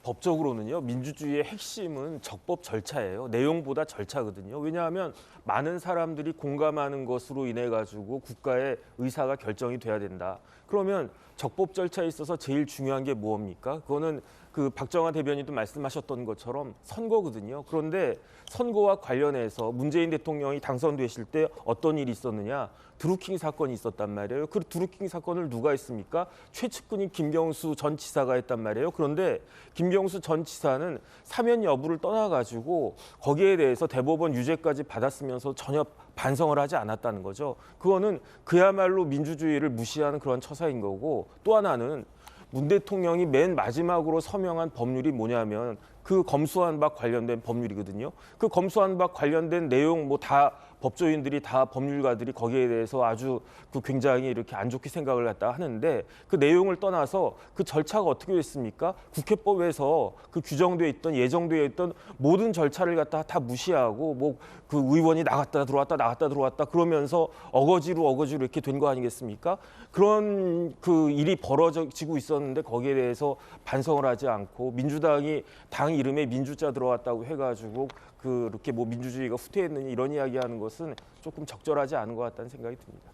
법적으로는요, 민주주의의 핵심은 적법 절차예요. 내용보다 절차거든요. 왜냐하면 많은 사람들이 공감하는 것으로 인해 가지고 국가의 의사가 결정이 돼야 된다. 그러면 적법 절차에 있어서 제일 중요한 게 뭡니까? 그거는 그 박정아 대변인도 말씀하셨던 것처럼 선거거든요. 그런데 선거와 관련해서 문재인 대통령이 당선되실 때 어떤 일이 있었느냐? 드루킹 사건이 있었단 말이에요. 그 드루킹 사건을 누가 했습니까? 최측근인 김경수 전 지사가 했단 말이에요. 그런데 김경수 전 지사는 사면 여부를 떠나가지고 거기에 대해서 대법원 유죄까지 받았으면서 전혀 반성을 하지 않았다는 거죠. 그거는 그야말로 민주주의를 무시하는 그런 처사인 거고, 또 하나는 문 대통령이 맨 마지막으로 서명한 법률이 뭐냐면 그 검수완 박 관련된 법률이거든요. 그 검수완 박 관련된 내용 뭐 다 법조인들이 다 법률가들이 거기에 대해서 아주 그 굉장히 이렇게 안 좋게 생각을 갖다 하는데, 그 내용을 떠나서 그 절차가 어떻게 됐습니까? 국회법에서 그 규정되어 있던 예정되어 있던 모든 절차를 갖다 다 무시하고 뭐 그 의원이 나갔다 들어왔다 그러면서 어거지로 이렇게 된 거 아니겠습니까? 그런 그 일이 벌어지고 있었는데 거기에 대해서 반성을 하지 않고 민주당이 당 이름에 민주자 들어왔다고 해가지고 그렇게 뭐 민주주의가 후퇴했느니 이런 이야기하는 것은 조금 적절하지 않은 것 같다는 생각이 듭니다.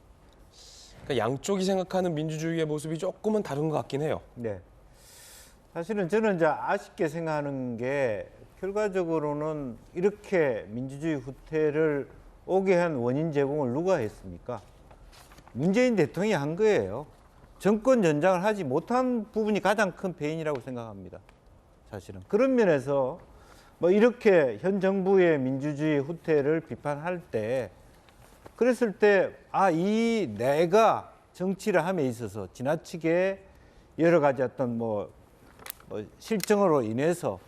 그러니까 양쪽이 생각하는 민주주의의 모습이 조금은 다른 것 같긴 해요. 네. 사실은 저는 이제 아쉽게 생각하는 게, 결과적으로는 이렇게 민주주의 후퇴를 오게 한 원인 제공을 누가 했습니까? 문재인 대통령이 한 거예요. 정권 연장을 하지 못한 부분이 가장 큰 배인이라고 생각합니다. 사실은 그런 면에서 뭐 이렇게 현 정부의 민주주의 후퇴를 비판할 때, 그랬을 때 이 내가 정치를 함에 있어서 지나치게 여러 가지 어떤 뭐 실정으로 인해서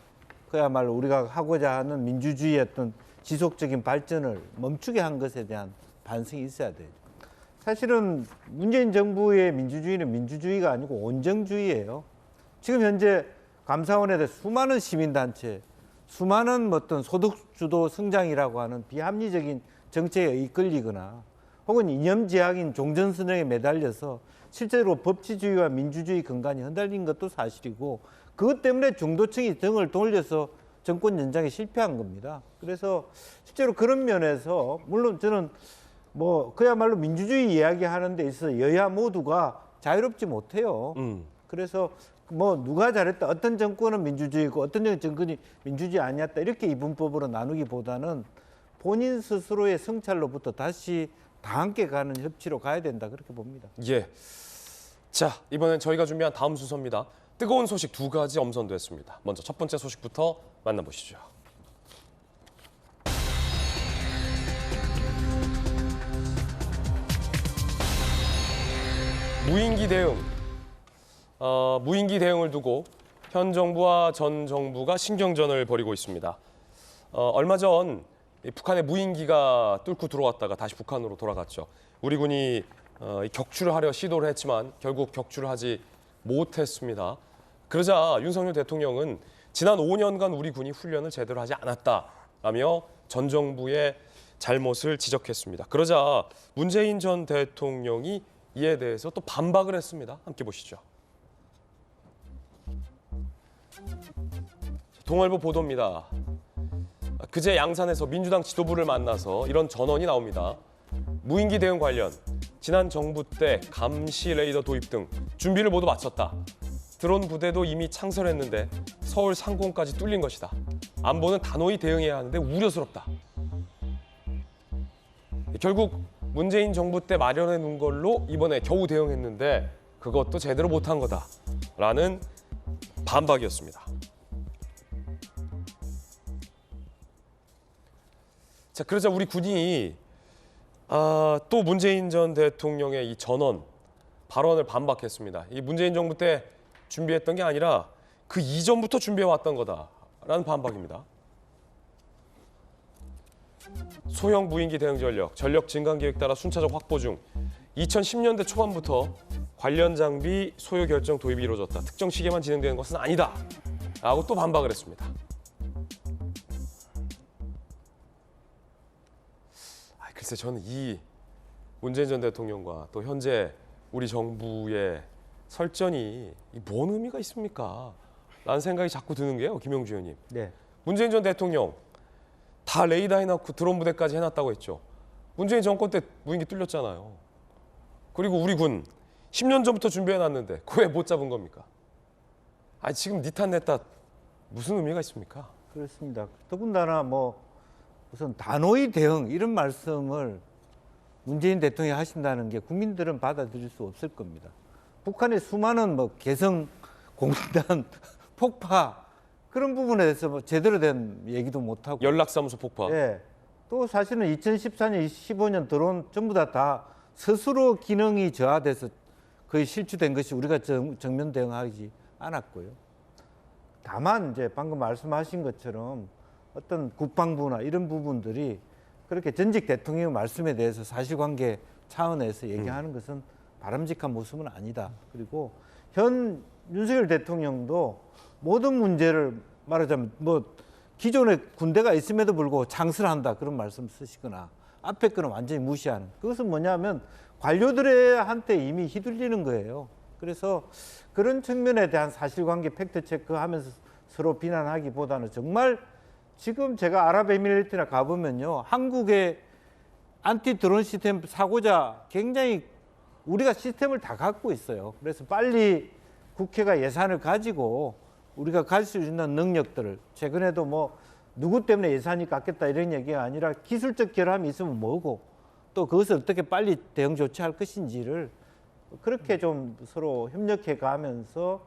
그야말로 우리가 하고자 하는 민주주의의 어떤 지속적인 발전을 멈추게 한 것에 대한 반성이 있어야 돼요. 사실은 문재인 정부의 민주주의는 민주주의가 아니고 온정주의예요. 지금 현재 감사원에 대해 수많은 시민단체, 수많은 어떤 소득주도 성장이라고 하는 비합리적인 정책에 이끌리거나 혹은 이념지향인 종전선언에 매달려서 실제로 법치주의와 민주주의 근간이 흔들린 것도 사실이고 그것 때문에 중도층이 등을 돌려서 정권 연장에 실패한 겁니다. 그래서 실제로 그런 면에서 물론 저는 뭐 그야말로 민주주의 이야기하는 데 있어서 여야 모두가 자유롭지 못해요. 그래서 뭐 누가 잘했다, 어떤 정권은 민주주의고 어떤 정권이 민주주의 아니었다 이렇게 이분법으로 나누기보다는 본인 스스로의 성찰로부터 다시 다 함께 가는 협치로 가야 된다 그렇게 봅니다. 예. 자, 이번엔 저희가 준비한 다음 순서입니다. 뜨거운 소식 2가지 엄선됐습니다. 먼저 첫 번째 소식부터 만나보시죠. 무인기 대응. 무인기 대응을 두고 현 정부와 전 정부가 신경전을 벌이고 있습니다. 얼마 전 북한의 무인기가 뚫고 들어왔다가 다시 북한으로 돌아갔죠. 우리 군이 격추를 하려 시도를 했지만 결국 격추를 하지 못했습니다. 그러자 윤석열 대통령은 지난 5년간 우리 군이 훈련을 제대로 하지 않았다라며 전 정부의 잘못을 지적했습니다. 그러자 문재인 전 대통령이 이에 대해서 또 반박을 했습니다. 함께 보시죠. 동아일보 보도입니다. 그제 양산에서 민주당 지도부를 만나서 이런 전언이 나옵니다. 무인기 대응 관련 지난 정부 때 감시 레이더 도입 등 준비를 모두 마쳤다. 드론 부대도 이미 창설했는데 서울 상공까지 뚫린 것이다. 안보는 단호히 대응해야 하는데 우려스럽다. 결국 문재인 정부 때 마련해 놓은 걸로 이번에 겨우 대응했는데 그것도 제대로 못한 거다라는 반박이었습니다. 자, 그러자 우리 군이 또 문재인 전 대통령의 이 전언, 발언을 반박했습니다. 이 문재인 정부 때 준비했던 게 아니라 그 이전부터 준비해왔던 거다라는 반박입니다. 소형 무인기 대응 전력 증강 계획 따라 순차적 확보 중 2010년대 초반부터 관련 장비 소요 결정 도입이 이루어졌다. 특정 시기에만 진행되는 것은 아니다. 라고 또 반박을 했습니다. 글쎄 저는 이 문재인 전 대통령과 또 현재 우리 정부의 설전이 뭔 의미가 있습니까? 라는 생각이 자꾸 드는 게요. 김영주 의원님. 네. 문재인 전 대통령 다 레이더 해놓고 드론 부대까지 해놨다고 했죠. 문재인 정권 때 무인기 뚫렸잖아요. 그리고 우리 군 10년 전부터 준비해놨는데 그거 왜 못 잡은 겁니까? 아니 지금 니 탓 내 탓 무슨 의미가 있습니까? 그렇습니다. 더군다나 뭐 우선 단호히 대응 이런 말씀을 문재인 대통령이 하신다는 게 국민들은 받아들일 수 없을 겁니다. 북한의 수많은 뭐 개성 공단 폭파 그런 부분에 대해서 뭐 제대로 된 얘기도 못 하고 연락사무소 폭파. 예. 또 사실은 2014년, 2015년 드론 전부 다 스스로 기능이 저하돼서 거의 실추된 것이 우리가 정면 대응하지 않았고요. 다만 이제 방금 말씀하신 것처럼 어떤 국방부나 이런 부분들이 그렇게 전직 대통령의 말씀에 대해서 사실관계 차원에서 얘기하는 것은 바람직한 모습은 아니다. 그리고 현 윤석열 대통령도 모든 문제를 말하자면 뭐 기존에 군대가 있음에도 불구하고 창설한다 그런 말씀 쓰시거나 앞에 거는 완전히 무시하는 그것은 뭐냐면 관료들한테 이미 휘둘리는 거예요. 그래서 그런 측면에 대한 사실관계 팩트 체크하면서 서로 비난하기보다는 정말 지금 제가 아랍에미레이트나 가보면요. 한국의 안티 드론 시스템 사고자 굉장히 우리가 시스템을 다 갖고 있어요. 그래서 빨리 국회가 예산을 가지고 우리가 갈 수 있는 능력들을 최근에도 뭐 누구 때문에 예산이 깎였다 이런 얘기가 아니라 기술적 결함이 있으면 뭐고 또 그것을 어떻게 빨리 대응 조치할 것인지를 그렇게 좀 서로 협력해 가면서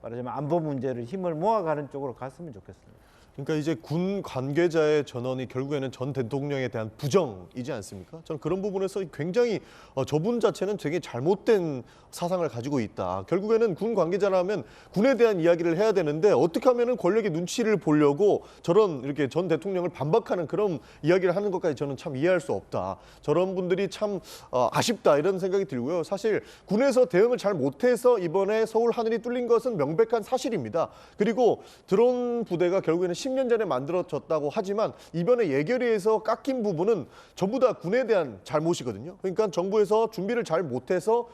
말하자면 안보 문제를 힘을 모아가는 쪽으로 갔으면 좋겠습니다. 그러니까 이제 군 관계자의 전언이 결국에는 전 대통령에 대한 부정이지 않습니까? 저는 그런 부분에서 굉장히 저분 자체는 되게 잘못된 사상을 가지고 있다. 결국에는 군 관계자라면 군에 대한 이야기를 해야 되는데 어떻게 하면은 권력의 눈치를 보려고 저런 이렇게 전 대통령을 반박하는 그런 이야기를 하는 것까지 저는 참 이해할 수 없다. 저런 분들이 참 아쉽다 이런 생각이 들고요. 사실 군에서 대응을 잘 못해서 이번에 서울 하늘이 뚫린 것은 명백한 사실입니다. 그리고 드론 부대가 결국에는 10년 전에 만들어졌다고 하지만 이번에 예결위에서 깎인 부분은 전부 다 군에 대한 잘못이거든요. 그러니까 정부에서 준비를 잘 못해서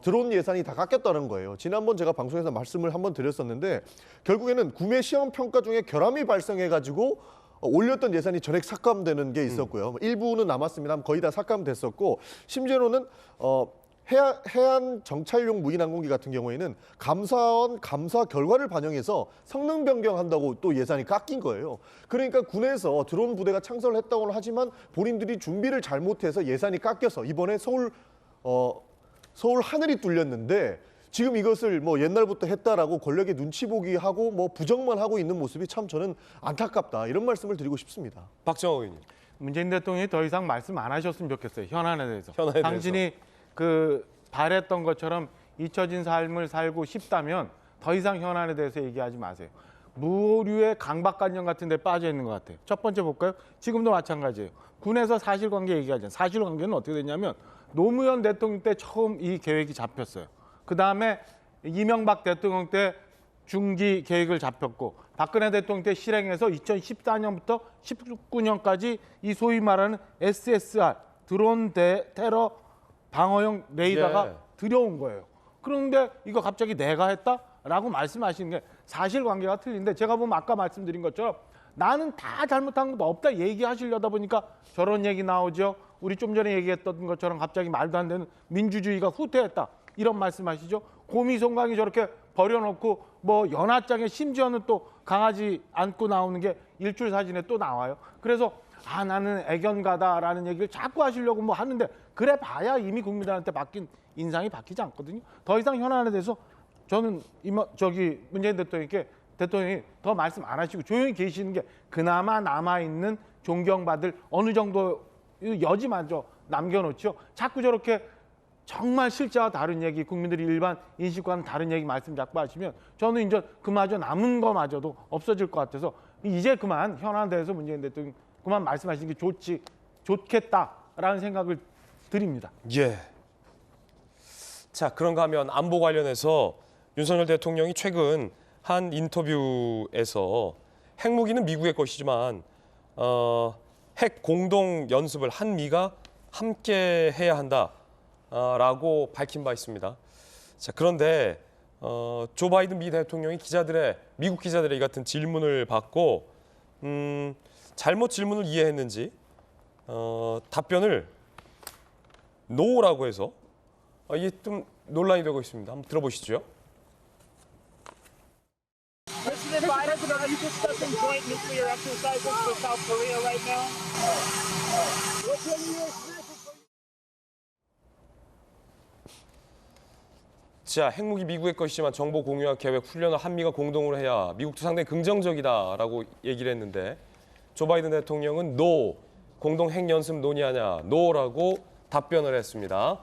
들어온 예산이 다 깎였다는 거예요. 지난번 제가 방송에서 말씀을 한번 드렸었는데 결국에는 구매 시험 평가 중에 결함이 발생해가지고 올렸던 예산이 전액 삭감되는 게 있었고요. 일부는 남았습니다. 거의 다 삭감됐었고 심지어는 해안 정찰용 무인 항공기 같은 경우에는 감사원 감사 결과를 반영해서 성능 변경한다고 또 예산이 깎인 거예요. 그러니까 군에서 드론 부대가 창설을 했다고는 하지만 본인들이 준비를 잘못해서 예산이 깎여서 이번에 서울 하늘이 뚫렸는데 지금 이것을 뭐 옛날부터 했다라고 권력의 눈치 보기 하고 뭐 부정만 하고 있는 모습이 참 저는 안타깝다 이런 말씀을 드리고 싶습니다. 박정호 의원님. 문재인 대통령이 더 이상 말씀 안 하셨으면 좋겠어요. 현안에 대해서. 현안에 당신이 바랬던 것처럼 잊혀진 삶을 살고 싶다면 더 이상 현안에 대해서 얘기하지 마세요. 무류의 강박관념 같은 데 빠져 있는 것 같아요. 첫 번째 볼까요? 지금도 마찬가지예요. 군에서 사실관계 얘기하잖아요. 사실관계는 어떻게 됐냐면 노무현 대통령 때 처음 이 계획이 잡혔어요. 그다음에 이명박 대통령 때 중기 계획을 잡혔고 박근혜 대통령 때 실행해서 2014년부터 19년까지 이 소위 말하는 SSR 드론 테러 방어용 레이더가 들여온 거예요. 그런데 이거 갑자기 내가 했다라고 말씀하시는 게 사실관계가 틀린데 제가 보면 아까 말씀드린 것처럼 나는 다 잘못한 것도 없다 얘기하시려다 보니까 저런 얘기 나오죠. 우리 좀 전에 얘기했던 것처럼 갑자기 말도 안 되는 민주주의가 후퇴했다. 이런 말씀하시죠. 고미송강이 저렇게 버려놓고 뭐 연하장에 심지어는 또 강아지 안고 나오는 게 일출 사진에 또 나와요. 그래서 나는 애견가다라는 얘기를 자꾸 하시려고 뭐 하는데 그래 봐야 이미 국민들한테 인상이 바뀌지 않거든요. 더 이상 현안에 대해서 저는 문재인 대통령이 더 말씀 안 하시고 조용히 계시는 게 그나마 남아있는 존경받을 어느 정도 여지마저 남겨놓죠. 자꾸 저렇게 정말 실제와 다른 얘기, 국민들이 일반 인식과는 다른 얘기 말씀 자꾸 하시면 저는 이제 그마저 남은 거마저도 없어질 것 같아서 이제 그만 현안에 대해서 문재인 대통령 그만 말씀하시는 게 좋겠다라는 생각을 드립니다. 예. 자, 그런가 하면 안보 관련해서 윤석열 대통령이 최근 한 인터뷰에서 핵무기는 미국의 것이지만 핵 공동 연습을 한미가 함께 해야 한다라고 밝힌 바 있습니다. 자, 그런데 조 바이든 미 대통령이 미국 기자들의 이 같은 질문을 받고 잘못 질문을 이해했는지 답변을 노라고 해서 이게 좀 논란이 되고 있습니다. 한번 들어보시죠. President Biden, are you discussing joint nuclear exercises with South Korea right now? 자, 핵무기 미국의 것이지만 정보 공유와 계획, 훈련을 한미가 공동으로 해야 미국도 상당히 긍정적이다라고 얘기를 했는데 조 바이든 대통령은 NO, 공동 핵 연습 논의하냐, NO라고 답변을 했습니다.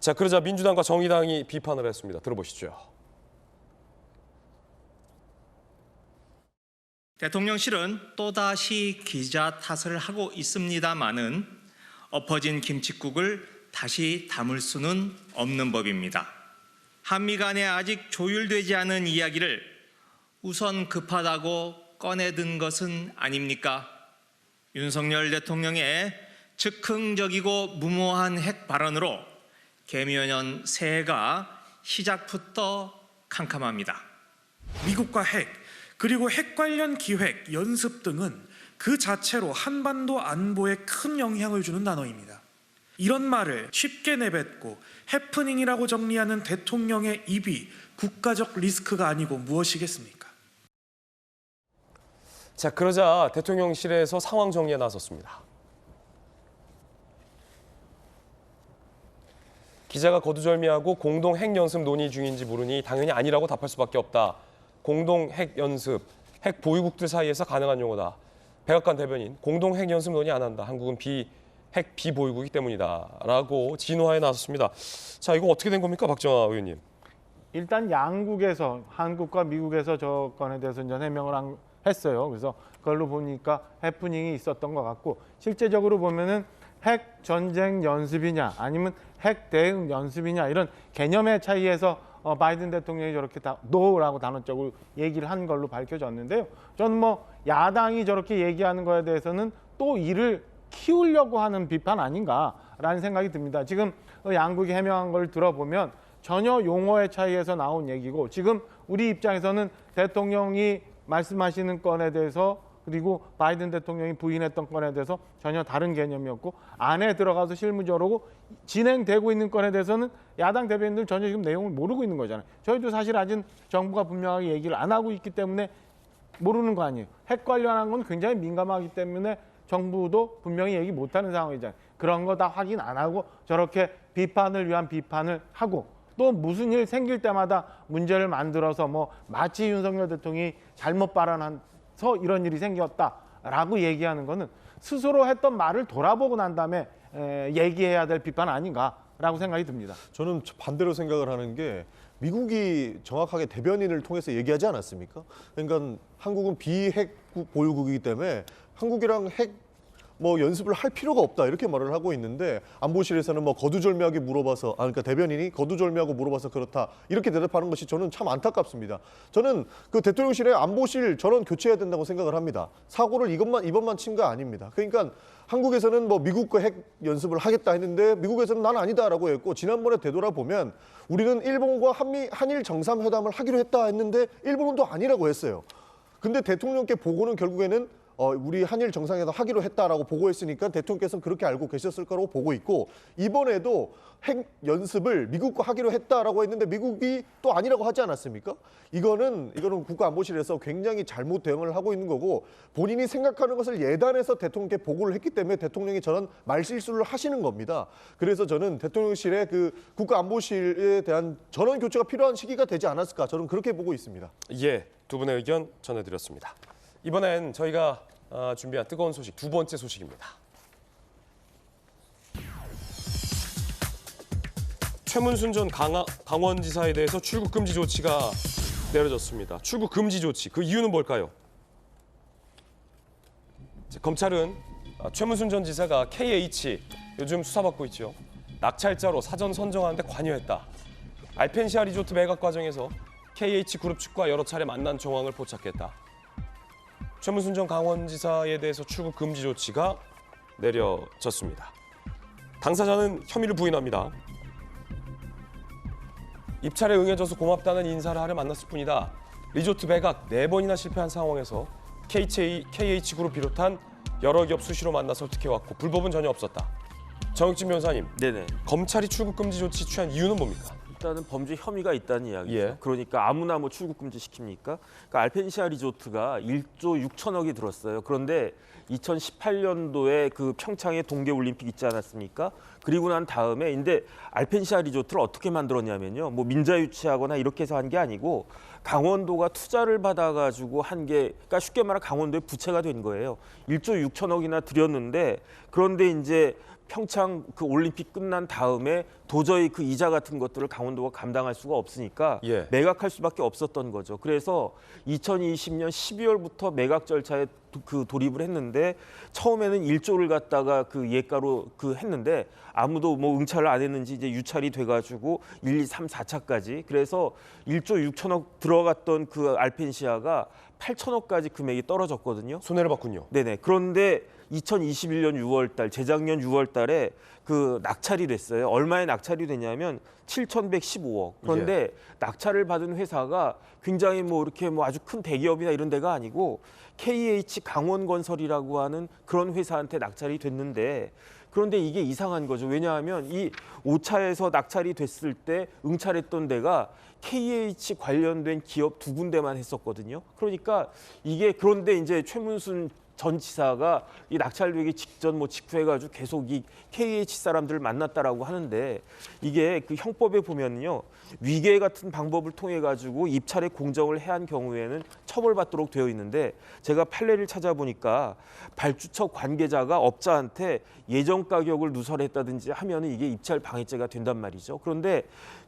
자, 그러자 민주당과 정의당이 비판을 했습니다. 들어보시죠. 대통령실은 또다시 기자 탓을 하고 있습니다마는 엎어진 김칫국을 다시 담을 수는 없는 법입니다. 한미 간에 아직 조율되지 않은 이야기를 우선 급하다고 꺼내든 것은 아닙니까? 윤석열 대통령의 즉흥적이고 무모한 핵 발언으로 개묘년 새해가 시작부터 캄캄합니다. 미국과 핵, 그리고 핵 관련 기획, 연습 등은 그 자체로 한반도 안보에 큰 영향을 주는 단어입니다. 이런 말을 쉽게 내뱉고 해프닝이라고 정리하는 대통령의 입이 국가적 리스크가 아니고 무엇이겠습니까? 자, 그러자 대통령실에서 상황 정리에 나섰습니다. 기자가 거두절미하고 공동 핵 연습 논의 중인지 물으니 당연히 아니라고 답할 수밖에 없다. 공동 핵 연습, 핵 보유국들 사이에서 가능한 용어다. 백악관 대변인, 공동 핵 연습 논의 안 한다. 한국은 핵 비보유국이기 때문이다. 라고 진화에 나섰습니다. 자, 이거 어떻게 된 겁니까, 박정화 의원님? 일단 양국에서, 한국과 미국에서 저 건에 대해서 이제 해명을 했어요. 그래서 그걸로 보니까 해프닝이 있었던 것 같고 실제적으로 보면은 핵 전쟁 연습이냐 아니면 핵 대응 연습이냐 이런 개념의 차이에서 바이든 대통령이 저렇게 노라고 단언적으로 얘기를 한 걸로 밝혀졌는데요. 저는 뭐 야당이 저렇게 얘기하는 거에 대해서는 또 이를 키우려고 하는 비판 아닌가라는 생각이 듭니다. 지금 양국이 해명한 걸 들어보면 전혀 용어의 차이에서 나온 얘기고 지금 우리 입장에서는 대통령이 말씀하시는 건에 대해서 그리고 바이든 대통령이 부인했던 건에 대해서 전혀 다른 개념이었고 안에 들어가서 실무적으로 진행되고 있는 건에 대해서는 야당 대변인들 전혀 지금 내용을 모르고 있는 거잖아요. 저희도 사실 아직 정부가 분명하게 얘기를 안 하고 있기 때문에 모르는 거 아니에요. 핵 관련한 건 굉장히 민감하기 때문에 정부도 분명히 얘기 못하는 상황이잖아요. 그런 거 다 확인 안 하고 저렇게 비판을 위한 비판을 하고 또 무슨 일 생길 때마다 문제를 만들어서 뭐 마치 윤석열 대통령이 잘못 발언해서 이런 일이 생겼다라고 얘기하는 거는 스스로 했던 말을 돌아보고 난 다음에 얘기해야 될 비판 아닌가라고 생각이 듭니다. 저는 반대로 생각을 하는 게 미국이 정확하게 대변인을 통해서 얘기하지 않았습니까? 그러니까 한국은 비핵 보유국이기 때문에 한국이랑 핵 연습을 할 필요가 없다 이렇게 말을 하고 있는데 안보실에서는 거두절미하게 물어봐서 그러니까 대변인이 거두절미하고 물어봐서 그렇다 이렇게 대답하는 것이 저는 참 안타깝습니다. 저는 그 대통령실의 안보실 전원 교체해야 된다고 생각을 합니다. 사고를 이번만 친 거 아닙니다. 그러니까 한국에서는 미국과 핵 연습을 하겠다 했는데 미국에서는 난 아니다라고 했고 지난번에 되돌아보면 우리는 일본과 한일 정상회담을 하기로 했다 했는데 일본은 또 아니라고 했어요. 근데 대통령께 보고는 결국에는 우리 한일 정상회담 하기로 했다라고 보고했으니까 대통령께서는 그렇게 알고 계셨을 거라고 보고 있고 이번에도 핵 연습을 미국과 하기로 했다라고 했는데 미국이 또 아니라고 하지 않았습니까? 이거는 국가안보실에서 굉장히 잘못 대응을 하고 있는 거고 본인이 생각하는 것을 예단해서 대통령께 보고를 했기 때문에 대통령이 저런 말실수를 하시는 겁니다. 그래서 저는 대통령실의 그 국가안보실에 대한 전원 교체가 필요한 시기가 되지 않았을까 저는 그렇게 보고 있습니다. 예, 두 분의 의견 전해드렸습니다. 이번엔 저희가 준비한 뜨거운 소식 두 번째 소식입니다. 최문순 전 강원지사에 대해서 출국 금지 조치가 내려졌습니다. 출국 금지 조치, 그 이유는 뭘까요? 검찰은 최문순 전 지사가 KH, 요즘 수사받고 있죠. 낙찰자로 사전 선정하는 데 관여했다. 알펜시아 리조트 매각 과정에서 KH그룹 측과 여러 차례 만난 정황을 포착했다. 최문순 전 강원지사에 대해서 출국 금지 조치가 내려졌습니다. 당사자는 혐의를 부인합니다. 입찰에 응해줘서 고맙다는 인사를 하려 만났을 뿐이다. 리조트 매각 4번이나 실패한 상황에서 KH그룹 비롯한 여러 기업 수시로 만나 설득해왔고 불법은 전혀 없었다. 정혁진 변호사님, 네네. 검찰이 출국 금지 조치 취한 이유는 뭡니까? 일단은 범죄 혐의가 있다는 이야기죠. 예. 그러니까 아무나 출국 금지 시킵니까? 그러니까 알펜시아 리조트가 1조 6천억이 들었어요. 그런데 2018년도에 그 평창에 동계올림픽 있지 않았습니까? 그리고 난 다음에 근데 알펜시아 리조트를 어떻게 만들었냐면요. 민자 유치하거나 이렇게 해서 한 게 아니고 강원도가 투자를 받아가지고 한 게, 그러니까 쉽게 말하면 강원도의 부채가 된 거예요. 1조 6천억이나 들였는데 그런데 이제 평창 그 올림픽 끝난 다음에 도저히 그 이자 같은 것들을 강원도가 감당할 수가 없으니까 매각할 수밖에 없었던 거죠. 그래서 2020년 12월부터 매각 절차에 돌입을 했는데 처음에는 1조를 갖다가 그 예가로 했는데 아무도 응찰을 안 했는지 이제 유찰이 돼가지고 1, 2, 3, 4차까지 그래서 1조 6천억 들어갔던 그 알펜시아가 8천억까지 금액이 떨어졌거든요. 손해를 봤군요. 네네. 그런데 2021년 6월달, 재작년 6월달에 그 낙찰이 됐어요. 얼마에 낙찰이 됐냐면 7,115억. 그런데 낙찰을 받은 회사가 굉장히 이렇게 아주 큰 대기업이나 이런 데가 아니고 KH 강원건설이라고 하는 그런 회사한테 낙찰이 됐는데 그런데 이게 이상한 거죠. 왜냐하면 이 5차에서 낙찰이 됐을 때 응찰했던 데가 KH 관련된 기업 2군데만 했었거든요. 그러니까 이게 그런데 이제 최문순 전 지사가 이 낙찰되기 직전 직후해가지고 계속 이 KH 사람들을 만났다라고 하는데 이게 그 형법에 보면요 위계 같은 방법을 통해 가지고 입찰에 공정을 해한 경우에는 처벌받도록 되어 있는데 제가 판례를 찾아보니까 발주처 관계자가 업자한테 예정 가격을 누설했다든지 하면은 이게 입찰 방해죄가 된단 말이죠. 그런데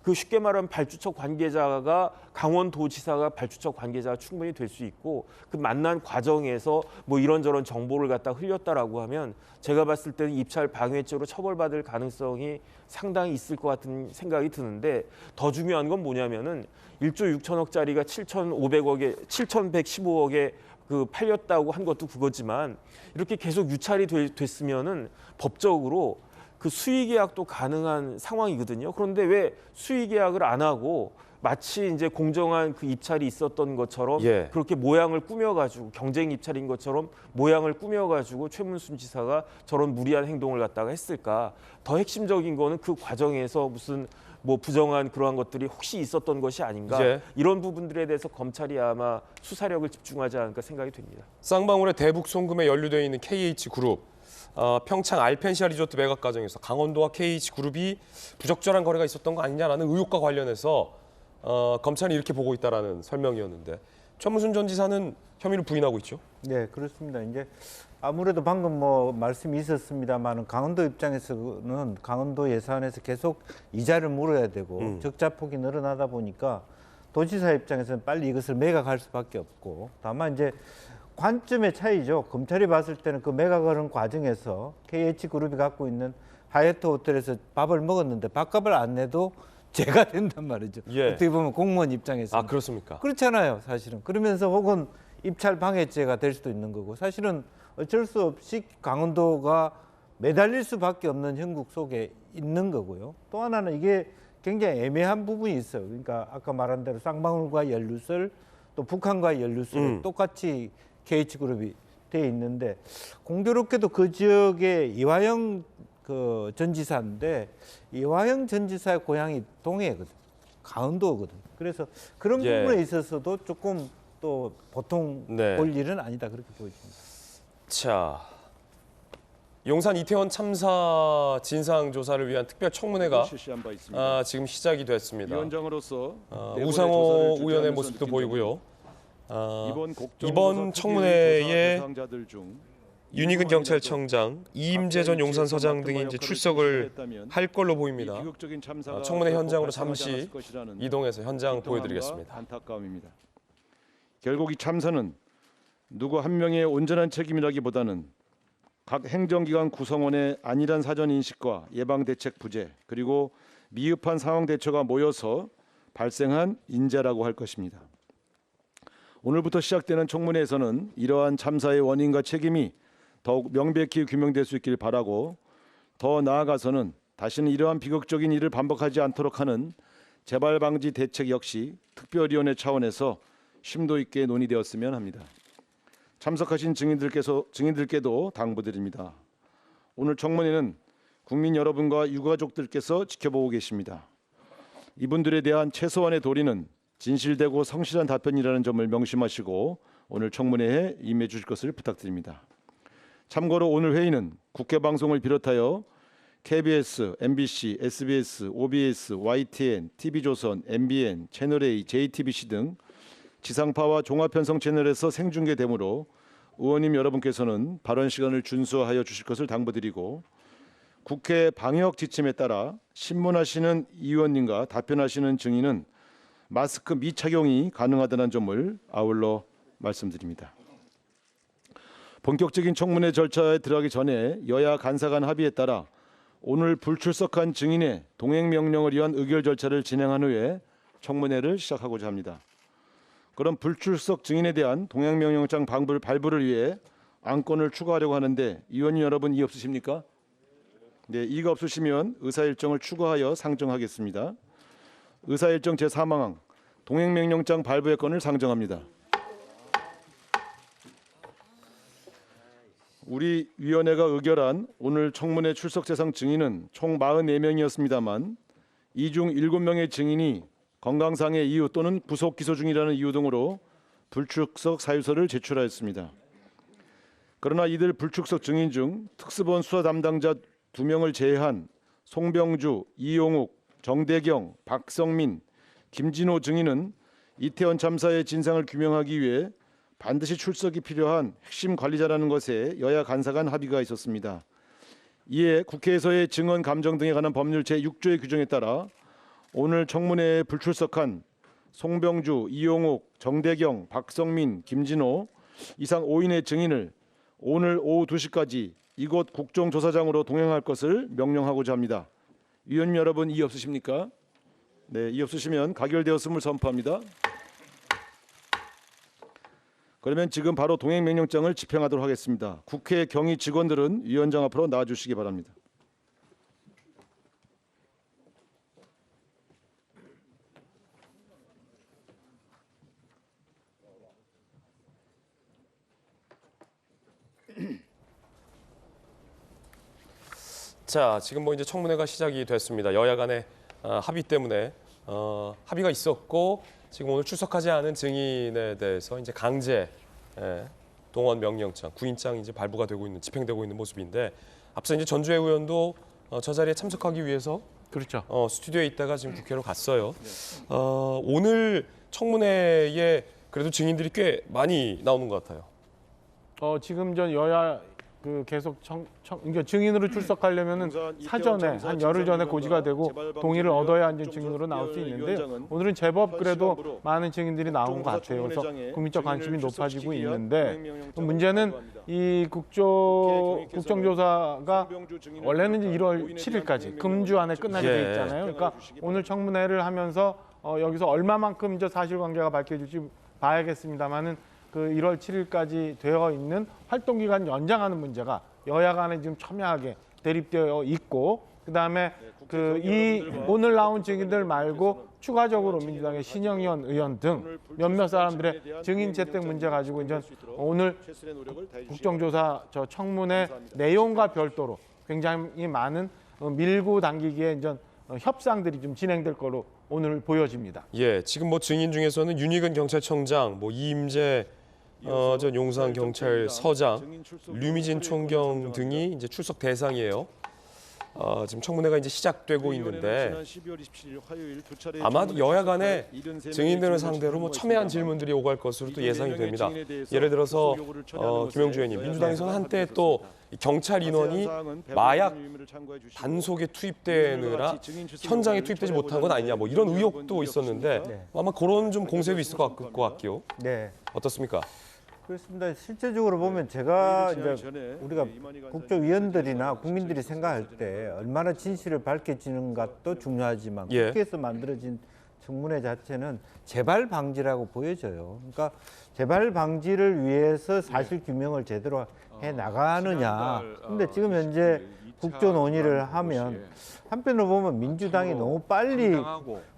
그 쉽게 말하면 발주처 관계자가 강원도지사가 발주처 관계자가 충분히 될 수 있고 그 만난 과정에서 뭐 이런저런 정보를 갖다 흘렸다라고 하면 제가 봤을 때는 입찰 방해죄로 처벌받을 가능성이 상당히 있을 것 같은 생각이 드는데 더 중요한 건 뭐냐면은 1조 6천억짜리가 7,500억에 7,115억에 그 팔렸다고 한 것도 그거지만 이렇게 계속 유찰이 됐으면은 법적으로 그 수의 계약도 가능한 상황이거든요. 그런데 왜 수의 계약을 안 하고 마치 이제 공정한 그 입찰이 있었던 것처럼 그렇게 모양을 꾸며가지고 경쟁 입찰인 것처럼 모양을 꾸며가지고 최문순 지사가 저런 무리한 행동을 갖다가 했을까? 더 핵심적인 거는 그 과정에서 무슨 뭐 부정한 그러한 것들이 혹시 있었던 것이 아닌가 이런 부분들에 대해서 검찰이 아마 수사력을 집중하지 않을까 생각이 됩니다. 쌍방울의 대북 송금에 연루되어 있는 KH그룹. 평창 알펜시아 리조트 매각 과정에서 강원도와 KH그룹이 부적절한 거래가 있었던 거 아니냐라는 의혹과 관련해서 검찰이 이렇게 보고 있다라는 설명이었는데 최문순 전 지사는 혐의를 부인하고 있죠. 네, 그렇습니다. 이제 아무래도 방금 뭐 말씀이 있었습니다만 강원도 입장에서는 강원도 예산에서 계속 이자를 물어야 되고 적자폭이 늘어나다 보니까 도지사 입장에서는 빨리 이것을 매각할 수밖에 없고 다만 이제 관점의 차이죠. 검찰이 봤을 때는 그 매각하는 과정에서 KH그룹이 갖고 있는 하얏트 호텔에서 밥을 먹었는데 밥값을 안 내도 죄가 된단 말이죠. 어떻게 보면 공무원 입장에서. 아, 그렇습니까? 그렇잖아요, 사실은. 그러면서 혹은 입찰 방해죄가 될 수도 있는 거고 사실은 어쩔 수 없이 강원도가 매달릴 수밖에 없는 형국 속에 있는 거고요. 또 하나는 이게 굉장히 애매한 부분이 있어요. 그러니까 아까 말한 대로 쌍방울과 연루설 또 북한과 연루설 똑같이 KH그룹이 돼 있는데 공교롭게도 그 지역에 이화영 그 전 지사인데 이화영 전 지사의 고향이 동해거든, 강원도거든. 그래서 그런 부분에 있어서도 조금 또 보통 볼 일은 아니다 그렇게 보여집니다. 자, 용산 이태원 참사 진상 조사를 위한 특별 청문회가 지금 시작이 됐습니다. 위원장으로서 우상호 의원의 모습도 보이고요. 이번 청문회에 윤희근 경찰청장, 이임재 전 용산서장 등이 이제 출석을 할 걸로 보입니다. 청문회 현장으로 잠시 이동해서 현장 보여드리겠습니다. 안타까움입니다. 결국 이 참사는 누구 한 명의 온전한 책임이라기보다는 각 행정기관 구성원의 안일한 사전 인식과 예방 대책 부재 그리고 미흡한 상황 대처가 모여서 발생한 인재라고 할 것입니다. 오늘부터 시작되는 청문회에서는 이러한 참사의 원인과 책임이 더욱 명백히 규명될 수 있길 바라고 더 나아가서는 다시는 이러한 비극적인 일을 반복하지 않도록 하는 재발 방지 대책 역시 특별위원회 차원에서 심도 있게 논의되었으면 합니다. 참석하신 증인들께도 당부드립니다. 오늘 청문회는 국민 여러분과 유가족들께서 지켜보고 계십니다. 이분들에 대한 최소한의 도리는 진실되고 성실한 답변이라는 점을 명심하시고 오늘 청문회에 임해 주실 것을 부탁드립니다. 참고로 오늘 회의는 국회 방송을 비롯하여 KBS, MBC, SBS, OBS, YTN, TV조선, MBN, 채널A, JTBC 등 지상파와 종합편성 채널에서 생중계되므로 의원님 여러분께서는 발언 시간을 준수하여 주실 것을 당부드리고 국회 방역 지침에 따라 신문하시는 의원님과 답변하시는 증인은 마스크 미착용이 가능하다는 점을 아울러 말씀드립니다. 본격적인 청문회 절차에 들어가기 전에 여야 간사 간 합의에 따라 오늘 불출석한 증인의 동행 명령을 위한 의결 절차를 진행한 후에 청문회를 시작하고자 합니다. 그럼 불출석 증인에 대한 동행 명령장 발부를 위해 안건을 추가하려고 하는데 의원님 여러분 이의 없으십니까? 네, 이의가 없으시면 의사일정을 추가하여 상정하겠습니다. 의사일정 제4항 동행명령장 발부의 건을 상정합니다. 우리 위원회가 의결한 오늘 청문회 출석 대상 증인은 총 44명이었습니다만 이 중 7명의 증인이 건강상의 이유 또는 구속 기소 중이라는 이유 등으로 불출석 사유서를 제출하였습니다. 그러나 이들 불출석 증인 중 특수본 수사 담당자 2명을 제외한 송병주, 이용욱, 정대경, 박성민, 김진호 증인은 이태원 참사의 진상을 규명하기 위해 반드시 출석이 필요한 핵심 관리자라는 것에 여야 간사 간 합의가 있었습니다. 이에 국회에서의 증언 감정 등에 관한 법률 제6조의 규정에 따라 오늘 청문회에 불출석한 송병주, 이용욱, 정대경, 박성민, 김진호 이상 5인의 증인을 오늘 오후 2시까지 이곳 국정조사장으로 동행할 것을 명령하고자 합니다. 위원 여러분 이의 없으십니까? 네, 이의 없으시면 가결되었음을 선포합니다. 그러면 지금 바로 동행 명령장을 집행하도록 하겠습니다. 국회 경위 직원들은 위원장 앞으로 나와주시기 바랍니다. 자, 지금 뭐 이제 청문회가 시작이 됐습니다. 여야 간의 합의 때문에 합의가 있었고 지금 오늘 출석하지 않은 증인에 대해서 이제 강제 동원 명령장, 구인장이 이제 발부가 되고 있는, 집행되고 있는 모습인데 앞서 이제 전주혜 의원도 저 자리에 참석하기 위해서 그렇죠. 스튜디오에 있다가 지금 국회로 갔어요. 오늘 청문회에 그래도 증인들이 꽤 많이 나오는 것 같아요. 지금 전 여야 계속 그러니까 증인으로 출석하려면은 사전에 한 열흘 전에 고지가 되고 동의를 얻어야 이제 증인으로 나올 수 있는데요. 오늘은 제법 그래도 많은 증인들이 나온 것 같아요. 그래서 국민적 관심이 높아지고 있는데 문제는 이 국정조사가 원래는 이제 1월 7일까지 금주 안에 끝나게 돼 있잖아요. 그러니까 오늘 청문회를 하면서 여기서 얼마만큼 이제 사실관계가 밝혀질지 봐야겠습니다만은 그 1월 7일까지 되어 있는 활동기간 연장하는 문제가 여야 간에 지금 첨예하게 대립되어 있고 그다음에 오늘 나온 증인들 말고 추가적으로 민주당의 신영현 의원 등 몇몇 사람들의 증인 채택 문제 가지고 이제 오늘 국정조사 청문회 내용과 별도로 굉장히 많은 밀고 당기기에 이제 협상들이 좀 진행될 거로 오늘 보여집니다. 예, 지금 뭐 증인 중에서는 윤희근 경찰청장, 뭐 이임재 전 용산 경찰서장, 류미진 총경 등이 이제 출석 대상이에요. 지금 청문회가 이제 시작되고 있는데 아마도 여야 간에 증인들을 상대로 뭐 첨예한 질문들이 오갈 것으로 또 예상이 됩니다. 예를 들어서 김영주 의원님, 민주당에서는 한때 또 경찰 인원이 마약 단속에 투입되느라 현장에 투입되지 못한 건 아니냐, 뭐 이런 의혹도 있었는데 아마 그런 좀 공세도 있을 것 같고요. 네. 어떻습니까? 그렇습니다. 실제적으로 보면 제가 이제 우리가 국정위원들이나 국민들이 생각할 때 얼마나 진실을 밝혀지는가도 중요하지만 국회에서 만들어진 청문회 자체는 재발 방지라고 보여져요. 그러니까 재발 방지를 위해서 사실 규명을 제대로 해 나가느냐. 근데 지금 현재 국조 논의를 하면 한편으로 보면 민주당이 너무 빨리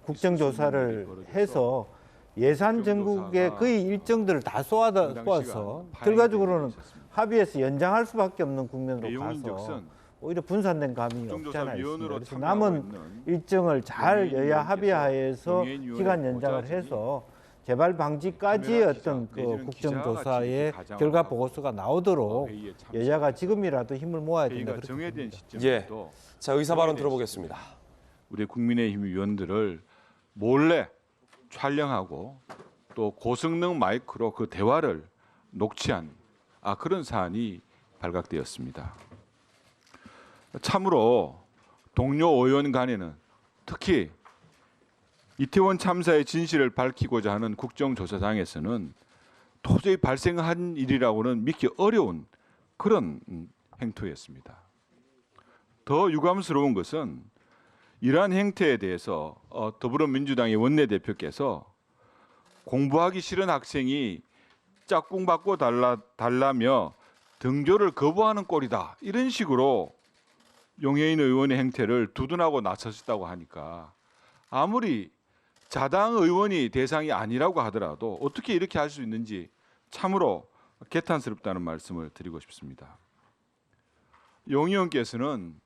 국정조사를 해서 예산 전국의 거의 일정들을 다 쏘아서 결과적으로는 합의해서 연장할 수밖에 없는 국면으로 가서 오히려 분산된 감이 없지 않아 있습니다. 그래서 남은 일정을 잘 여야 합의하에서 기간 연장을 해서 재발 방지까지의 어떤 국정조사의 결과 보고서가 나오도록 여야가 지금이라도 힘을 모아야 된다 그렇게 봅니다. 예, 자 의사 발언 들어보겠습니다. 우리 국민의힘 위원들을 몰래 촬영하고 또 고성능 마이크로 그 대화를 녹취한 그런 사안이 발각되었습니다. 참으로 동료 의원 간에는 특히 이태원 참사의 진실을 밝히고자 하는 국정조사장에서는 도저히 발생한 일이라고는 믿기 어려운 그런 행토였습니다. 더 유감스러운 것은 이러한 행태에 대해서 더불어민주당의 원내대표께서 공부하기 싫은 학생이 짝꿍 바꿔 달라며 등교를 거부하는 꼴이다. 이런 식으로 용해인 의원의 행태를 두둔하고 나섰다고 하니까 아무리 자당 의원이 대상이 아니라고 하더라도 어떻게 이렇게 할 수 있는지 참으로 개탄스럽다는 말씀을 드리고 싶습니다. 용 의원께서는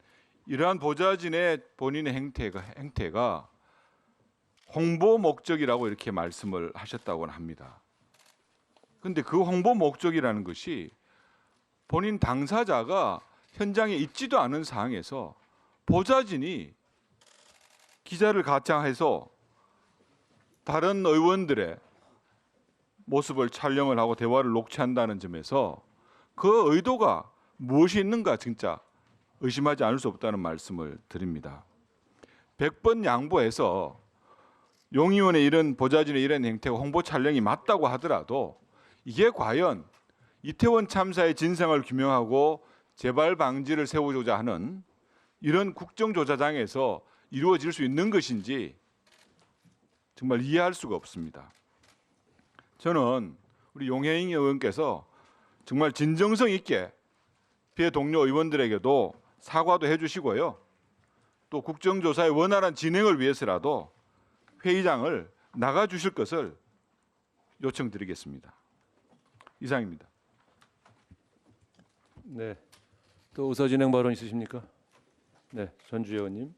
이러한 보좌진의 본인의 행태가 홍보 목적이라고 이렇게 말씀을 하셨다고 합니다. 그런데 그 홍보 목적이라는 것이 본인 당사자가 현장에 있지도 않은 상황에서 보좌진이 기자를 가창해서 다른 의원들의 모습을 촬영을 하고 대화를 녹취한다는 점에서 그 의도가 무엇이 있는가 진짜 의심하지 않을 수 없다는 말씀을 드립니다. 100번 양보해서 용 의원의 이런 보좌진의 이런 행태가 홍보 촬영이 맞다고 하더라도 이게 과연 이태원 참사의 진상을 규명하고 재발 방지를 세우고자 하는 이런 국정조사장에서 이루어질 수 있는 것인지 정말 이해할 수가 없습니다. 저는 우리 용해인 의원께서 정말 진정성 있게 피해 동료 의원들에게도 사과도 해주시고요. 또 국정조사의 원활한 진행을 위해서라도 회의장을 나가주실 것을 요청드리겠습니다. 이상입니다. 네. 또 의사진행 발언 있으십니까? 네, 전주 의원님.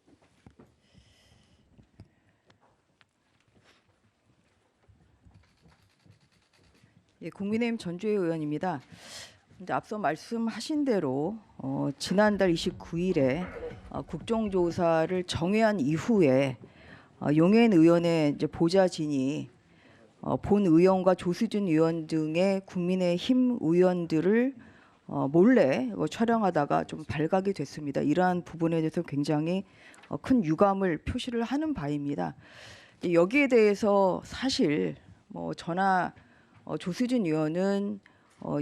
예, 국민의힘 전주의 의원입니다. 근데 앞서 말씀하신 대로 지난달 29일에 국정조사를 정회한 이후에 용해인 의원의 이제 보좌진이 본 의원과 조수진 의원 등의 국민의힘 의원들을 몰래 촬영하다가 좀 발각이 됐습니다. 이러한 부분에 대해서 굉장히 큰 유감을 표시를 하는 바입니다. 여기에 대해서 사실 저나 조수진 의원은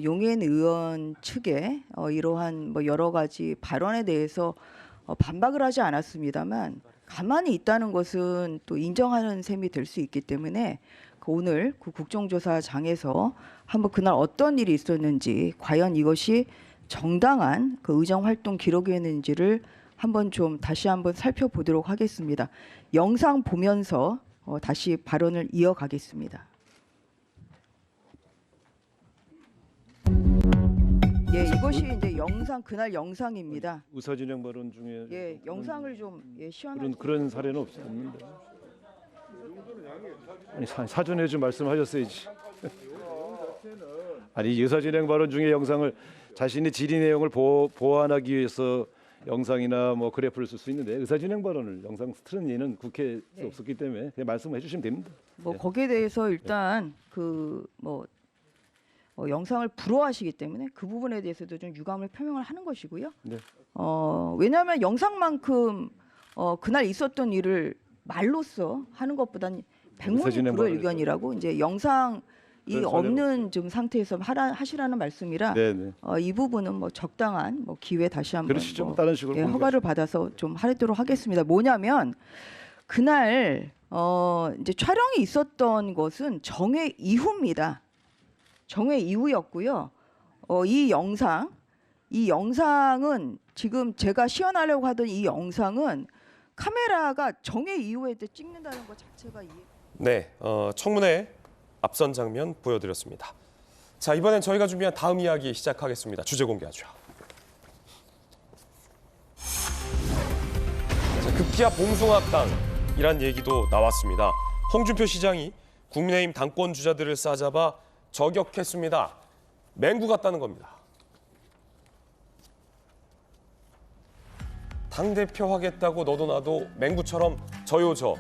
용해인 의원 측의 이러한 여러 가지 발언에 대해서 반박을 하지 않았습니다만 가만히 있다는 것은 또 인정하는 셈이 될 수 있기 때문에 오늘 그 국정조사장에서 한번 그날 어떤 일이 있었는지 과연 이것이 정당한 그 의정활동 기록이었는지를 한번 좀 다시 한번 살펴보도록 하겠습니다. 영상 보면서 다시 발언을 이어가겠습니다. 예, 이것이 이제 영상 그날 영상입니다. 의사진행 발언 중에 예, 영상을 좀 시원하게 그런 사례는 없었는데. 아니 사전에 좀 말씀하셨어야지. 아니 의사진행 발언 중에 영상을 자신의 질의 내용을 보완하기 위해서 영상이나 뭐 그래프를 쓸 수 있는데 의사진행 발언을 영상 틀은 예는 국회에서 없었기 때문에 그냥 말씀해 주시면 됩니다. 예. 거기에 대해서 일단 영상을 불허하시기 때문에 그 부분에 대해서도 좀 유감을 표명을 하는 것이고요. 네. 왜냐하면 영상만큼 그날 있었던 일을 말로써 하는 것보다는 백문이 불여일견이라고 이제 영상이 없는 좀 상태에서 하시라는 말씀이라 이 부분은 적당한 기회 다시 한번 다른 식으로 허가를 받아서 좀 하도록 하겠습니다. 뭐냐면 그날 이제 촬영이 있었던 것은 정회 이후입니다. 정회 이후였고요. 이 영상은 지금 제가 시연하려고 하던 이 영상은 카메라가 정회 이후에 찍는다는 것 자체가 네, 청문회 앞선 장면 보여드렸습니다. 자, 이번엔 저희가 준비한 다음 이야기 시작하겠습니다. 주제 공개하죠. 자, 급기야 봉숭아땅이란 얘기도 나왔습니다. 홍준표 시장이 국민의힘 당권 주자들을 싸잡아 저격했습니다. 맹구 같다는 겁니다. 당대표 하겠다고 너도 나도 맹구처럼 저요 저.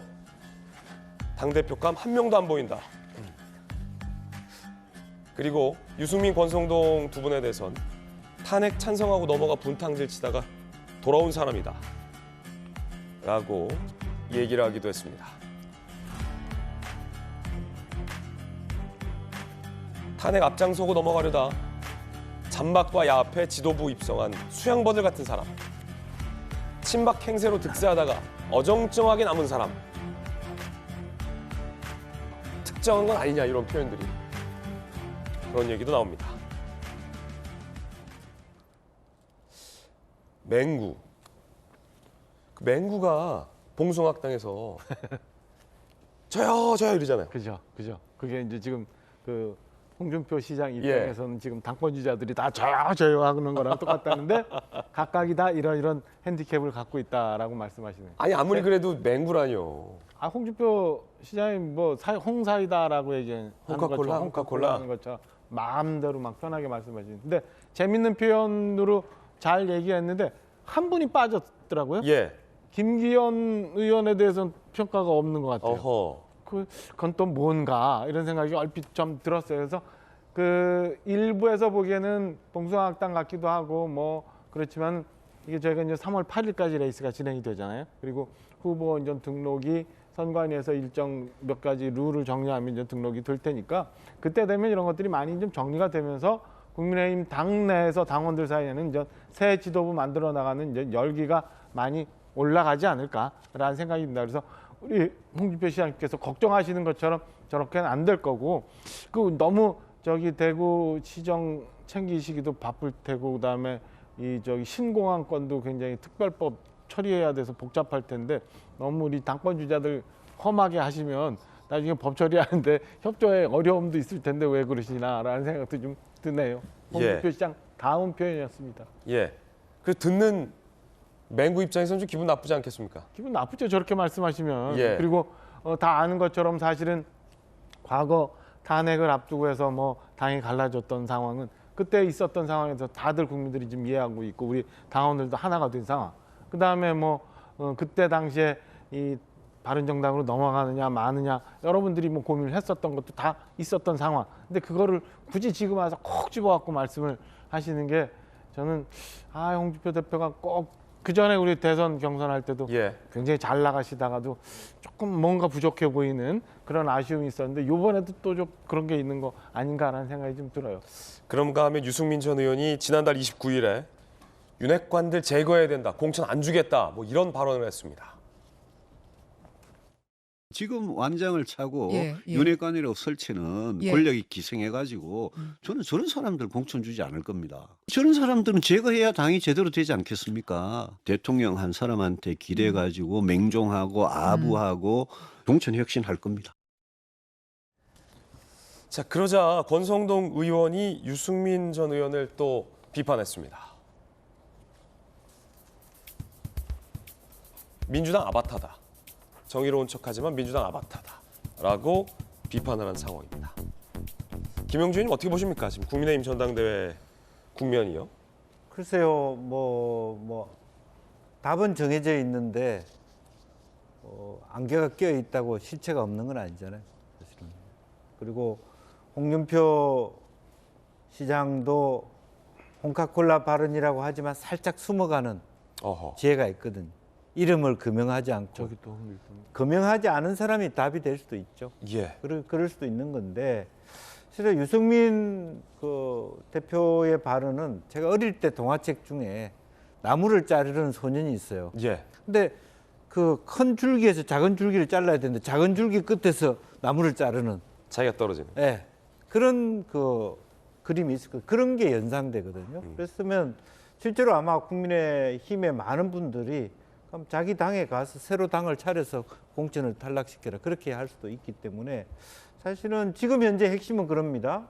당대표감 한 명도 안 보인다. 그리고 유승민, 권성동 두 분에 대해선 탄핵 찬성하고 넘어가 분탕질 치다가 돌아온 사람이다. 라고 얘기를 하기도 했습니다. 탄핵 앞장서고 넘어가려다 잔박과 야합해 지도부 입성한 수양버들 같은 사람. 친박 행세로 득세하다가 어정쩡하게 남은 사람. 특정한 건 아니냐 이런 표현들이. 그런 얘기도 나옵니다. 맹구. 그 맹구가 봉숭아학당에서 저요 이러잖아요. 그죠. 그게 이제 지금 그 홍준표 시장 입장에서는 지금 당권 주자들이 다 저요 하는 거랑 똑같다는데 각각이 다 이런 핸디캡을 갖고 있다라고 말씀하시네요. 아니 아무리 그래도 맹구라뇨. 홍준표 시장이 홍사이다라고 얘기하는 홍카콜라 하는 것처럼 마음대로 막 편하게 말씀하시는데 근데 재밌는 표현으로 잘 얘기했는데 한 분이 빠졌더라고요. 예. 김기현 의원에 대해서는 평가가 없는 것 같아요. 그건 또 뭔가 이런 생각이 얼핏 좀 들었어요. 그래서 그 일부에서 보기에는 봉숭아학당 같기도 하고 그렇지만 이게 저희가 이제 3월 8일까지 레이스가 진행이 되잖아요. 그리고 후보 이제 등록이 선관위에서 일정 몇 가지 룰을 정리하면 이제 등록이 될 테니까 그때 되면 이런 것들이 많이 좀 정리가 되면서 국민의힘 당내에서 당원들 사이에는 이제 새 지도부 만들어 나가는 이제 열기가 많이 올라가지 않을까라는 생각이 듭니다. 그래서 우리 홍준표 시장님께서 걱정하시는 것처럼 저렇게는 안 될 거고, 그 너무 저기 대구 시정 챙기시기도 바쁠 테고, 그다음에 이 저기 신공항 건도 굉장히 특별법 처리해야 돼서 복잡할 텐데 너무 우리 당권 주자들 험하게 하시면 나중에 법 처리하는데 협조에 어려움도 있을 텐데 왜 그러시나라는 생각도 좀 드네요. 홍준표 시장 다음 표현이었습니다. 예. 그 듣는 맹구 입장에서는 좀 기분 나쁘지 않겠습니까? 기분 나쁘죠. 저렇게 말씀하시면. 예. 그리고 다 아는 것처럼 사실은 과거 탄핵을 앞두고 해서 뭐 당이 갈라졌던 상황은 그때 있었던 상황에서 다들 국민들이 지금 이해하고 있고 우리 당원들도 하나가 된 상황. 그다음에 뭐 그때 당시에 이 바른정당으로 넘어가느냐 마느냐 여러분들이 뭐 고민을 했었던 것도 다 있었던 상황. 근데 그거를 굳이 지금 와서 콕 집어갖고 말씀을 하시는 게 저는 홍준표 대표가 꼭 그전에 우리 대선 경선할 때도 굉장히 잘 나가시다가도 조금 뭔가 부족해 보이는 그런 아쉬움이 있었는데 이번에도 또 좀 그런 게 있는 거 아닌가라는 생각이 좀 들어요. 그런가 하면 유승민 전 의원이 지난달 29일에 윤핵관들 제거해야 된다, 공천 안 주겠다, 뭐 이런 발언을 했습니다. 지금 완장을 차고 윤핵관이라고 설치는 권력이 기생해가지고 저는 저런 사람들 공천 주지 않을 겁니다. 저런 사람들은 제거해야 당이 제대로 되지 않겠습니까? 대통령 한 사람한테 기대가지고 맹종하고 아부하고 공천 혁신할 겁니다. 자, 그러자 권성동 의원이 유승민 전 의원을 또 비판했습니다. 민주당 아바타다. 정의로운 척하지만 민주당 아바타다라고 비판을 한 상황입니다. 김영주 의원님 어떻게 보십니까? 지금 국민의힘 전당대회 국면이요? 글쎄요, 답은 정해져 있는데 안개가 끼어 있다고 실체가 없는 건 아니잖아요. 사실은. 그리고 홍준표 시장도 홍카콜라 발언이라고 하지만 살짝 숨어가는 지혜가 있거든요. 이름을 금명하지 않고 금명하지 않은 사람이 답이 될 수도 있죠. 그럴 수도 있는 건데 실제 유승민 대표의 발언은 제가 어릴 때 동화책 중에 나무를 자르는 소년이 있어요. 근데 그 큰 줄기에서 작은 줄기를 잘라야 되는데 작은 줄기 끝에서 나무를 자르는 자기가 떨어지는. 그런 그림이 있을 거예요. 그런 게 연상되거든요. 그랬으면 실제로 아마 국민의힘의 많은 분들이 그럼 자기 당에 가서 새로 당을 차려서 공천을 탈락시켜라 그렇게 할 수도 있기 때문에 사실은 지금 현재 핵심은 그럽니다.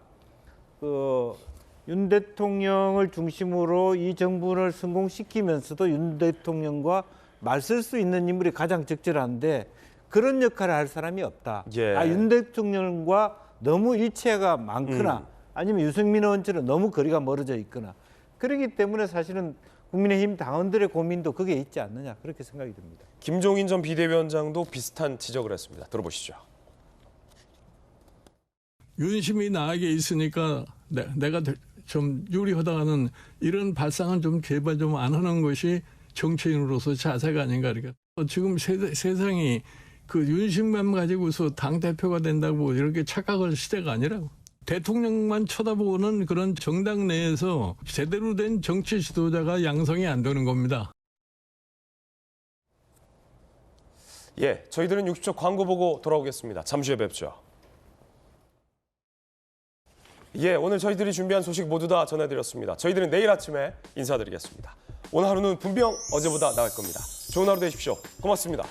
윤 대통령을 중심으로 이 정부를 성공시키면서도 윤 대통령과 맞설 수 있는 인물이 가장 적절한데 그런 역할을 할 사람이 없다. 윤 대통령과 너무 일체가 많거나 아니면 유승민 의원처럼 너무 거리가 멀어져 있거나 그렇기 때문에 사실은 국민의힘 당원들의 고민도 그게 있지 않느냐 그렇게 생각이 듭니다. 김종인 전 비대위원장도 비슷한 지적을 했습니다. 들어보시죠. 윤심이 나에게 있으니까 내가 좀 유리하다는 이런 발상은 좀 제발 좀 안 하는 것이 정치인으로서 자세가 아닌가. 그러니까 지금 세상이 그 윤심만 가지고서 당대표가 된다고 이렇게 착각할 시대가 아니라고. 대통령만 쳐다보는 그런 정당 내에서 제대로 된 정치 지도자가 양성이 안 되는 겁니다. 저희들은 60초 광고 보고 돌아오겠습니다. 잠시 후에 뵙죠. 오늘 저희들이 준비한 소식 모두 다 전해드렸습니다. 저희들은 내일 아침에 인사드리겠습니다. 오늘 하루는 분명 어제보다 나을 겁니다. 좋은 하루 되십시오. 고맙습니다.